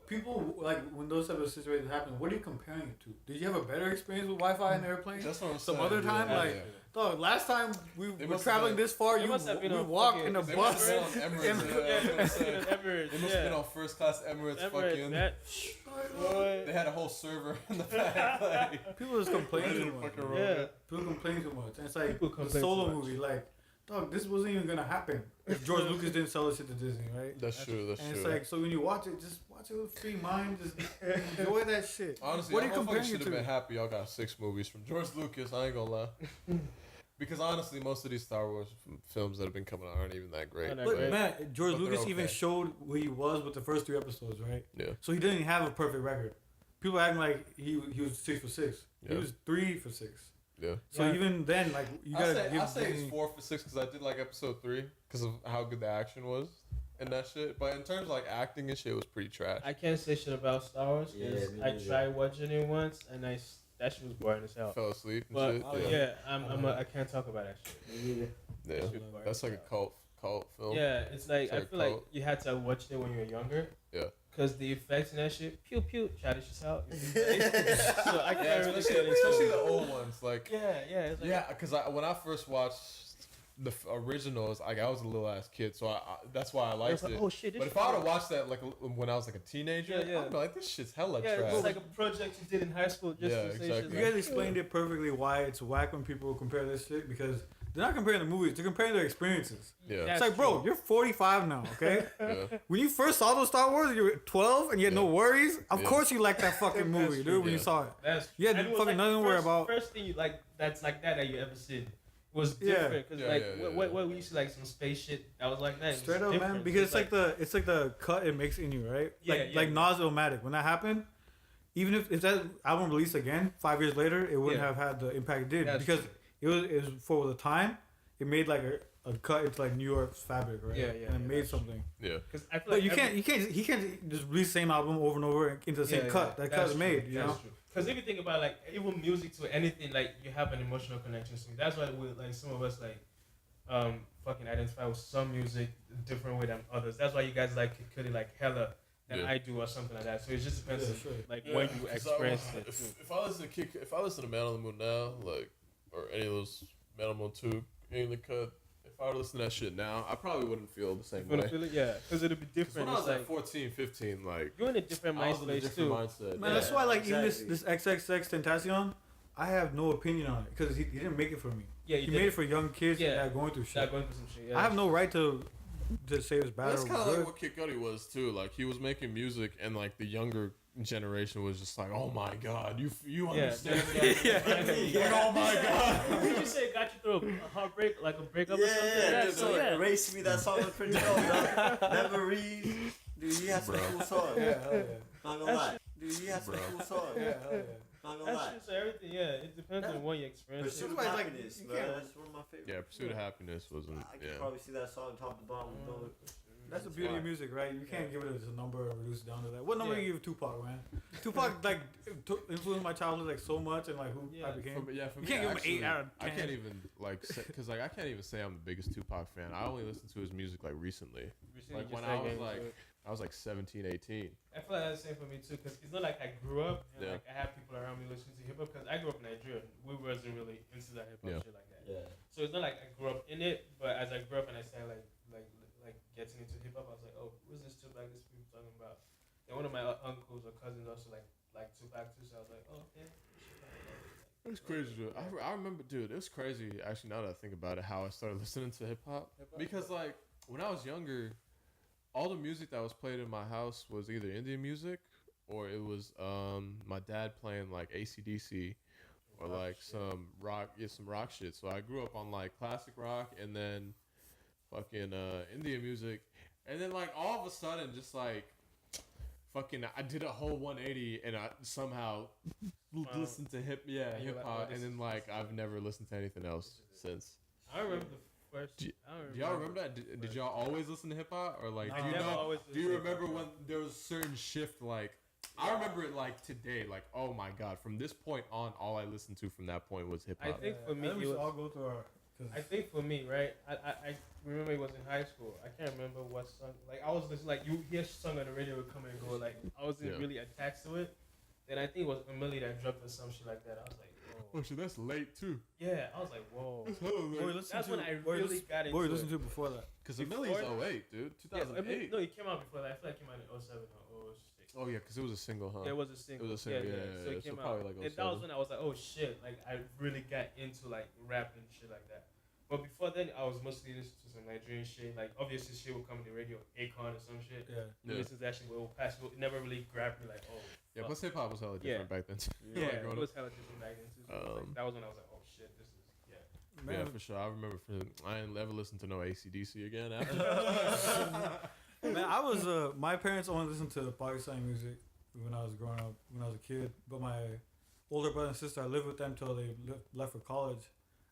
like when those type of situations happen. What are you comparing it to? Did you have a better experience with Wi-Fi in the airplane?
That's what I'm
Some
saying.
other time, dog. Last time we were traveling this far, we walked in a bus.
They must have been on first class Emirates. Fucking. They had a whole server in the back. Like,
people just complain too much. People complain too much. And it's like the solo movie, like, dog, this wasn't even gonna happen if George Lucas didn't sell this shit to Disney, right?
That's true. That's
and
true.
It's like, so when you watch it, just watch it with free mind, just enjoy that shit.
Honestly,
what are you comparing
should
it
have
to?
been happy y'all got 6 movies from George Lucas. I ain't gonna lie. Because honestly, most of these Star Wars films that have been coming out aren't even that great.
But man, George Lucas even showed who he was with the first 3 episodes, right?
Yeah.
So he didn't have a perfect record. People acting like he was 6 for 6.
Yeah.
He was 3 for 6.
Yeah.
So even then, like, you gotta give.
I say it's 4 for 6 because I did like episode 3 because of how good the action was and that shit. But in terms of like acting and shit, it was pretty trash.
I can't say shit about Star Wars because I tried watching it once and that shit was boring as hell.
Fell asleep and
but,
shit.
I can't talk about that shit.
Yeah, that's like a cult film.
Yeah, it's like I feel like
cult.
you had to watch it when you were younger.
Yeah.
Cause the effects and that shit, pew pew, childish as hell. So I can't really get into
especially
it.
the old ones, like
It's like,
because when I first watched the originals, I was a little ass kid, so I that's why I liked
like,
it.
oh shit!
But if I would have watched that like when I was like a teenager, I'd be like, this shit's hella trash.
It's like a project you did in high school just to say shit.
You guys explained it perfectly why it's whack when people compare this shit because they're not comparing the movies, they're comparing their experiences.
Yeah.
It's like, bro, you're 45 now, okay?
Yeah.
When you first saw those Star Wars, you were 12 and you had no worries. Of course you liked that fucking movie, dude, when you saw it.
That's
you had
and it was
fucking
like
nothing to worry about.
First thing you like that's like that you ever seen was different because what we used to like some space shit that was like that.
Straight up, man, because it's like the cut it makes in you, right? Like Nas-O-Matic. When that happened, even if that album released again 5 years later, it wouldn't have had the impact it did because it was for the time. It made like a cut into like New York's fabric, right? And it made something.
Yeah.
Because I feel
but
like
he can't just release the same album over and over into the same cut. That cut is made, you know.
Because if you think about like even music to anything, like you have an emotional connection to it. That's why we like some of us like fucking identify with some music a different way than others. That's why you guys like Kid Cudi like hella than I do or something like that. So it just depends on like when you experience it.
If I listen to Man on the Moon now, like or any of those Man on the Moon 2, any of the cut. If I were to listen to that shit now, I probably wouldn't feel the same way.
Feel it? Yeah, because it'd be different.
When I was
like
like 14, 15, like
you're in a different mind space too.
Mindset.
Man, that's why like even this XXX Tentacion, I have no opinion on it because he didn't make it for me.
Yeah,
he made it for young kids that are going through shit.
That going through some shit. Yeah.
I have no right to say it's bad.
That's
or
kind of
good.
like what Kid Cudi was too. Like he was making music, and like the younger generation was just like, "Oh my god, you understand?" Like, oh my god.
Did you say it got you through a heartbreak, like a breakup or something?
Yeah, so Erase Me, that song was pretty dope, dog. Memories. Dude, he has some cool songs.
Yeah.
Not gonna lie. Dude, Dude, he has some
Bro.
cool songs.
Yeah, hell yeah.
Not gonna
That's
lie.
just everything. Yeah, it depends on what you experience.
Pursuit of
That's why it's like,
Happiness,
you
man.
can't-
That's one of my favorites.
Yeah, Pursuit of Happiness wasn't.
I can
Yeah.
probably see that song top to bottom.
That's the
That's
beauty
why.
of music, right? You can't give it as a number or reduce it down to that. What number
Yeah.
do you give Tupac, man? Tupac like influenced my childhood like so much and like who I
Yeah.
became.
For
You
me,
can't give him an
actually,
8 out of
I
10.
can't even like because like I can't even say I'm the biggest Tupac fan. I only listened to his music like recently.
Recently
Like
just
when I was
getting into it.
I was like 17, 18.
I feel like that's the same for me too, because it's not like I grew up and
Yeah.
like I have people around me listening to hip hop. Because I grew up in Nigeria, we wasn't really into that hip hop
Yeah.
shit like that.
Yeah.
So it's not like I grew up in it, but as I grew up and I started like getting into hip hop, I was like, oh, who's this Tupac? This people talking about? And one of my uncles or cousins also like Tupac too, so I was like, oh yeah.
It was crazy, dude. I remember, dude. It was crazy. Actually, now that I think about it, how I started listening to hip hop. Because like when I was younger, all the music that was played in my house was either Indian music or it was my dad playing like AC/DC or like some rock shit. So I grew up on like classic rock and then fucking Indian music, and then like all of a sudden just like fucking I did a whole 180 and I somehow listened to hip
you're
hip
like,
hop,
oh,
and
this
then
is-
like I've never listened to anything else since.
I remember the first.
Do
I don't
Do y'all remember that? Did y'all always listen to hip hop, or like
No.
do you
I never
know?
always
Do you
listened to
remember
hip-hop.
when there was a certain shift? Like I remember it like today. Like oh my god, from this point on, all I listened to from that point was hip
I
hop.
think for me,
I think we
it
should
was-
all go through our.
I think for me, right? I remember it was in high school. I can't remember what song. Like I was listening, like you hear song on the radio would come and go. Like I wasn't
Yeah.
really attached to it. Then I think it was Emily that dropped or some shit like that. I was like, whoa.
Oh shit, that's late too.
Yeah, I was like, whoa.
What you listen
That's
to?
when I
what you
really
listen-
got into
What were you
it.
listening to before that?
Because
Before
Emily's
that-
08, dude.
Yeah,
2008.
no, it came out before that. I feel like it came out in 07 or 06.
Oh yeah, because it was a single, huh?
Yeah, it was a single.
It was a single, yeah,
So
yeah,
it
so
came
probably
out.
like
and that
07.
was when I was like, oh shit, like I really got into like rap and shit like that. But before then, I was mostly listening to some Nigerian shit. Like obviously, shit would come on the radio, Akon or some shit.
Yeah.
You listen to that shit, will pass. It never really grabbed me like, oh.
Yeah,
fuck.
plus hip hop was hella different back then. Too.
Yeah,
Like,
it
growing
was hella different back then too. So like, that was when I was like, oh shit, this is yeah.
Yeah, for sure. I remember. I didn't ever listen to no AC/DC again after that.
Man, I was my parents only listened to Pakistani music when I was growing up, when I was a kid. But my older brother and sister, I lived with them till they left for college.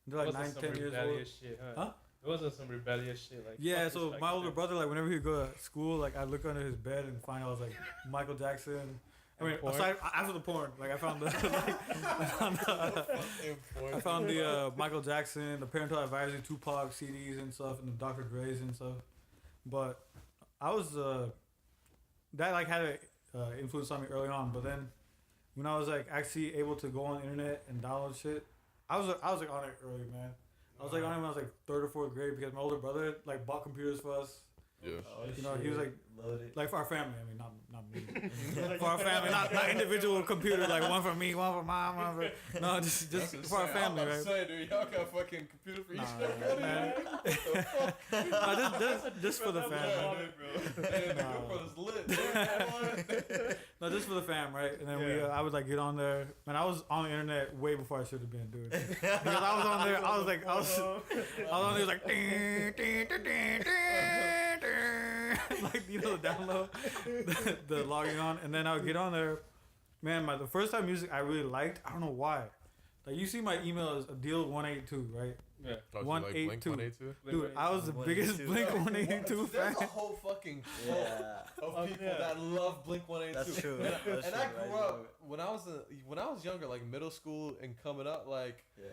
They're like
It wasn't
9,
some
10 years old.
rebellious shit, huh? It wasn't some rebellious shit like.
Yeah,
fuck
so
this
my older
Pakistan.
brother, like whenever he'd go to school, like I'd look under his bed and find I was like Michael Jackson. I mean,
porn?
aside after the porn, like I found the I found the Michael Jackson, the Parental Advisory, Tupac CDs and stuff, and the Dr. Dre's and stuff. But I was that like had a influence on me early on. But then when I was like actually able to go on the internet and download shit, I was like on it early, man. I was like on it when I was like 3rd or 4th grade because my older brother like bought computers for us.
Yeah.
Oh,
You know, he was like
loaded.
like for our family. I mean, not me. For our family, not individual computers. Like one for me, one for mom, one for no, just for our family, right?
Say, dude, y'all got a fucking computer for each
Nah,
other.
man. No, just for the family. No, just for the fam, right? And then I would like get on there. Man, I was on the internet way before I should have been, dude. Because I was on there. I was on there like ding, ding, ding, ding, ding, ding. Like you know the download, the logging on, and then I would get on there. Man, the first time music I really liked. I don't know why. Like you see my email is a deal 182, right?
Yeah.
182.
Dude, I was the biggest
182.
Blink 182 fan.
There's a whole fucking club
Yeah.
of people that love Blink 182.
That's true.
And I grew up when I was younger, like middle school and coming up, like
Yeah.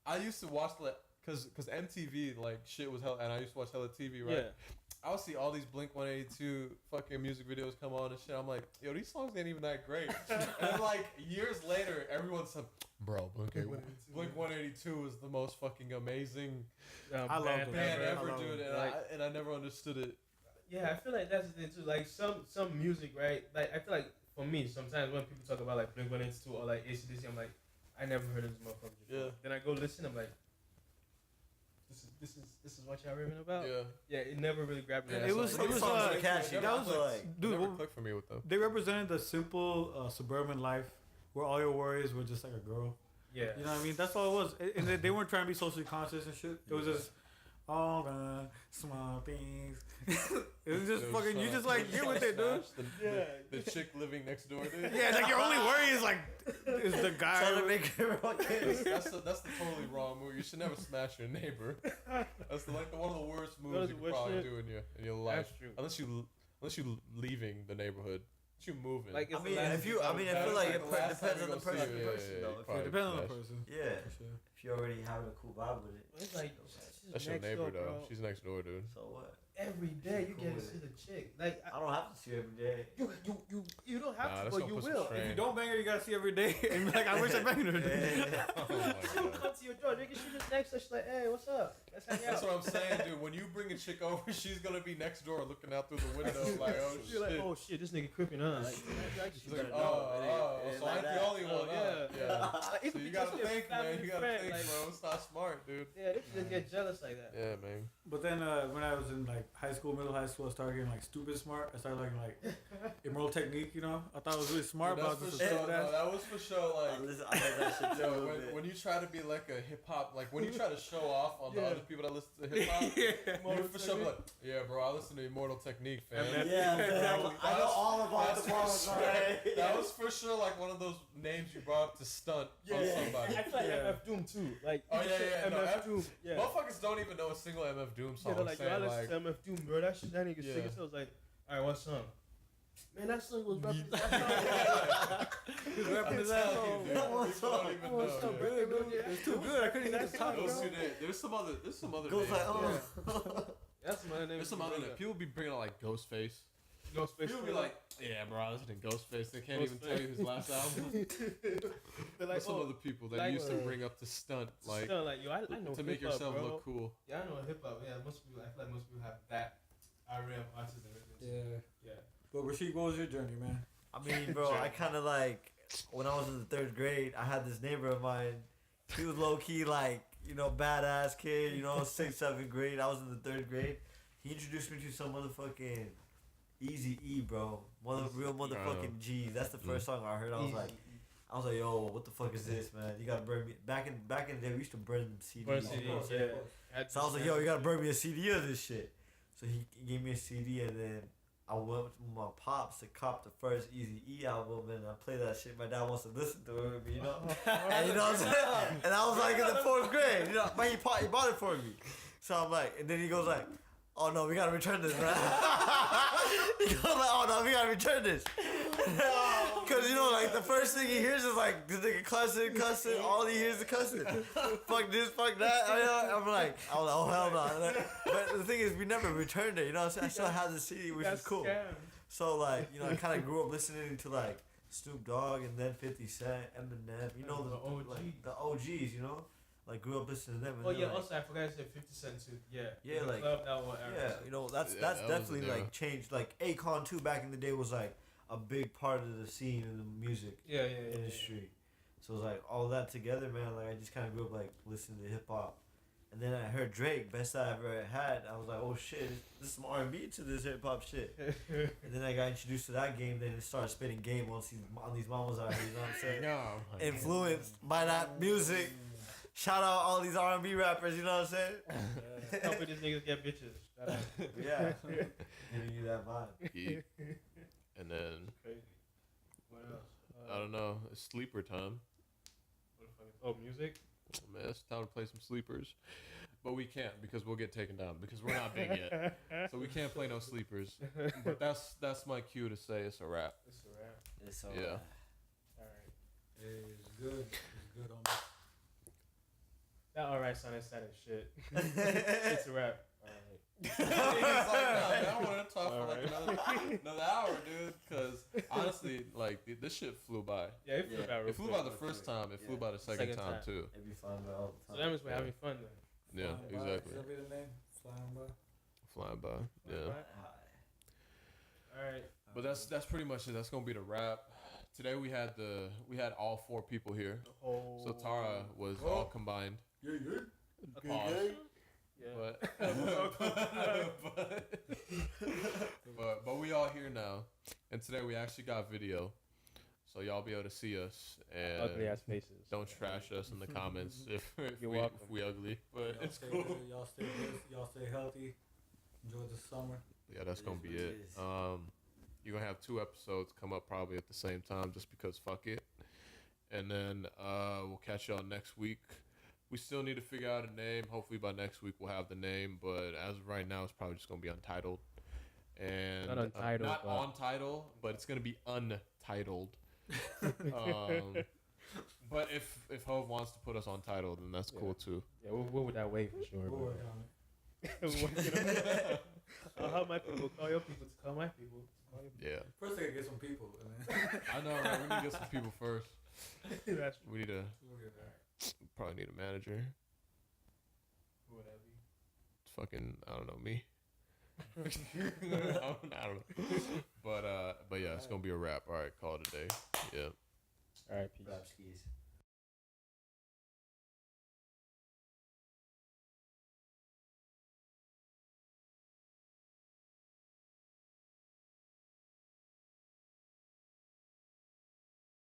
I used to watch like cause MTV like shit was hell, and I used to watch hella TV, right?
Yeah.
I would see all these Blink 182 fucking music videos come on and shit. I'm like, yo, these songs ain't even that great. And then like years later, everyone's like, bro, Blink 182 is the most fucking amazing
I love them.
band
I
ever,
love
dude.
them.
And I never understood it.
Yeah, I feel like that's the thing too. Like some music, right? Like I feel like for me, sometimes when people talk about like Blink 182 or like AC/DC, I'm like, I never heard of this motherfucker before.
Yeah.
Then I go listen, I'm like, this is what y'all raving about.
Yeah.
Yeah, it never really grabbed me.
Yeah,
That's
it was-
why-
it was,
songs are catchy.
that was
like,
dude,
Never
what-
clicked for me with them.
they represented the simple suburban life where all your worries were just like a girl.
yeah.
You know what I mean? That's all it was. And they weren't trying to be socially conscious and shit. It was just All the small things. It's just
Dude,
fucking. You
son,
just like get with it, dude.
The chick living next door, dude.
Yeah, it's like your only worry is like is the guy.
Trying to make her fucking.
That's the totally wrong move. You should never smash your neighbor. That's one of the worst moves
That's
you
the
could
worst
probably
shit.
do in your life.
That's true.
Unless you leaving the neighborhood. Unless you moving.
Like,
I mean, I feel like it depends on the person.
Yeah,
It depends on the person.
Yeah,
For sure.
if you're already having a cool vibe with it.
It's like
That's your neighbor though. She's next door, dude.
So what?
every day you
Cool
get to
with
see
it.
the chick. Like
I don't have to see her every day.
you don't have
Nah,
to,
that's
but
gonna
you
put some
will.
strain.
If you don't bang her, you gotta see every day. And be like, I wish I banged her.
Yeah.
Oh my
She'll
god.
come to your door, nigga. She just next to her. She's like, hey, what's up? Let's hang out.
That's what I'm saying, dude. When you bring a chick over, she's gonna be next door looking out through the window like, oh
You're like,
shit.
oh shit, this nigga creeping on. Like,
She's like,
better know.
oh,
It ain't
so
like
I'm
that.
the only one.
yeah.
Yeah.
It
So
could
you
be
gotta
just a
think, man.
family
You gotta
friend,
think,
like-
bro. It's not smart, dude.
Yeah, they just get jealous like that.
Yeah, man.
But then when I was in like high school, middle high school, I started getting like stupid smart. I started liking like immoral technique, you know. I thought it was really smart,
Dude,
but I
that's
was
for
just a
sure.
stupid
No,
ass.
that was for sure. Like,
Listen, I heard that shit too. a
yo,
little bit.
when you try to be like a hip hop, like when you try to show off on the
Yeah.
other people that listen to hip hop,
Yeah.
you for sure be like, yeah, bro, I listen to Immortal Technique, fam.
And
Yeah, man.
Exactly.
I know all about
That's
the
for
songs,
sure.
alright?
That was for sure like one of those names you brought up to stunt on somebody.
I feel like
Yeah.
MF Doom too. Like,
Oh,
you
yeah,
say
yeah, no,
MF
F-
Doom. Yeah.
Motherfuckers don't even know a single MF Doom song.
Yeah, they're like, yo, I
saying,
listen to MF Doom, bro. That shit, that nigga
Yeah.
singing. So I was like, all right, what song? Man, that song was rapping.
He's rapping his
I'm
ass
telling
off.
you, dude, people don't even know.
so
yeah.
good, dude.
It's too good. I couldn't even
That's
talk.
it,
Those
bro.
two names. There's some other
Goes
names.
like,
That's my name.
There's some other names. People be bringing out like Ghostface.
No space.
People be like, yeah, bro, I listen to Ghostface. They can't even tell you his last album.
they're
There's
like,
some
oh,
other people that
like,
used to bring up to stunt, like,
still, like, yo, I know
to make
hip-hop,
yourself
bro.
look cool.
Yeah, I know hip hop. Yeah, most people. I feel like most people have that array of artists.
Yeah.
Yeah.
But Rasheed, what was your journey, man?
I mean, bro, I kind of like, when I was in the 3rd grade, I had this neighbor of mine. He was low key, like, you know, badass kid, you know, 6th, 7th grade. I was in the 3rd grade. He introduced me to some motherfucking Easy E, bro. Real motherfucking G's. That's the first song I heard. I was like, yo, what the fuck is this, man? You gotta burn me. Back in the day, we used to burn CDs.
Burn
you
CD,
know what I'm saying?
yeah.
So I was like, yo, you gotta burn me a CD of this shit. So he gave me a CD, and then I went with my pops to cop the first Easy E album, and I played that shit. My dad wants to listen to it, you know? And you know what I'm saying? And I was like in the 4th grade, you know, but he bought it for me. So I'm like, and then he goes like, oh no, we gotta return this, man. He goes like, oh no, we gotta return this. Cause you know, like the first thing he hears is like this nigga cussing. All he hears is cussing. Fuck this, fuck that. I'm like, oh hell no. But the thing is, we never returned it. You know what I'm saying? I still have the CD, which is cool.
Scam.
So like, you know, I kind of grew up listening to like Snoop Dogg and then 50 Cent, Eminem. You know,
The OG.
like, the OGs. You know, like grew up listening to them. And
Oh
then,
yeah,
like,
also I forgot to say 50 Cent too. Yeah.
Yeah,
The
like-
club album era.
yeah, you know, that's
Yeah, that was
definitely
an era.
like changed. Like Akon too back in the day was like a big part of the scene in the music
Yeah.
industry. So it was like all that together, man. Like I just kind of grew up like listening to hip hop, and then I heard Drake, best I ever had. I was like, oh shit, there's some R&B to this hip hop shit. And then I got introduced to that game. Then it started spitting game on these mamas out here. You know what I'm saying?
Yeah.
Influenced by that music. Shout out all these R&B rappers. You know what I'm saying?
Helping these niggas get bitches. Shout out.
Yeah, giving you that vibe.
Yeah. And then
Crazy. What else?
I don't know. It's sleeper time.
What the fuck is, oh, music?
Oh, man, it's time to play some sleepers, but we can't because we'll get taken down because we're not big yet. So we can't play no sleepers. But that's my cue to say it's a wrap.
It's a wrap.
It's so
Yeah.
Alright.
It's good. It's good on me.
That alright sounded sad as shit. It's a wrap. Alright.
He's like, nah, I want to talk for like another hour, dude. Because honestly, like this shit flew by.
Yeah, it flew
Yeah.
by real
It flew
quick.
by the first time. It flew
Yeah.
by the second
Second
time
time.
too.
It'd be fun, but all the
So
time.
that means we're
Yeah.
having fun then.
Yeah,
Flying by.
exactly.
That'll be the name. Flying by.
Flying by. Yeah.
Alright. Alright.
But that's pretty much it. That's gonna be the wrap. Today we had all 4 people here.
The whole.
So T.A.R.A was all combined.
Yeah.
Pause.
Yeah.
But we all here now, and today we actually got video. So y'all be able to see us and
Ugly ass faces.
don't trash us in the comments if
You're
we
welcome.
if we ugly. But
Y'all
it's
stay
cool.
good. Y'all stay good. Y'all stay healthy. Enjoy the summer.
Yeah, that's
It
gonna
is
be
what it
it.
is.
You're gonna have 2 episodes come up probably at the same time just because fuck it. And then we'll catch y'all next week. We still need to figure out a name. Hopefully by next week we'll have the name, but as of right now it's probably just gonna be Untitled. And
Not Untitled,
not
but-
on title, but it's gonna be untitled. But if Hove wants to put us on title, then that's cool too.
Yeah, we'll with that way for sure.
We'll
bro.
work on it.
I'll have my people call your people to call my people. To call your people.
Yeah,
First, I gotta get some people, and then
I know. Right? We need to get some people first.
That's
We need to
we'll get there.
probably need a manager.
whatever.
Fucking, I don't know, me. I don't know. But yeah, it's gonna be a wrap. All right, call it a day. Yeah.
All right, peace.
Rap skis.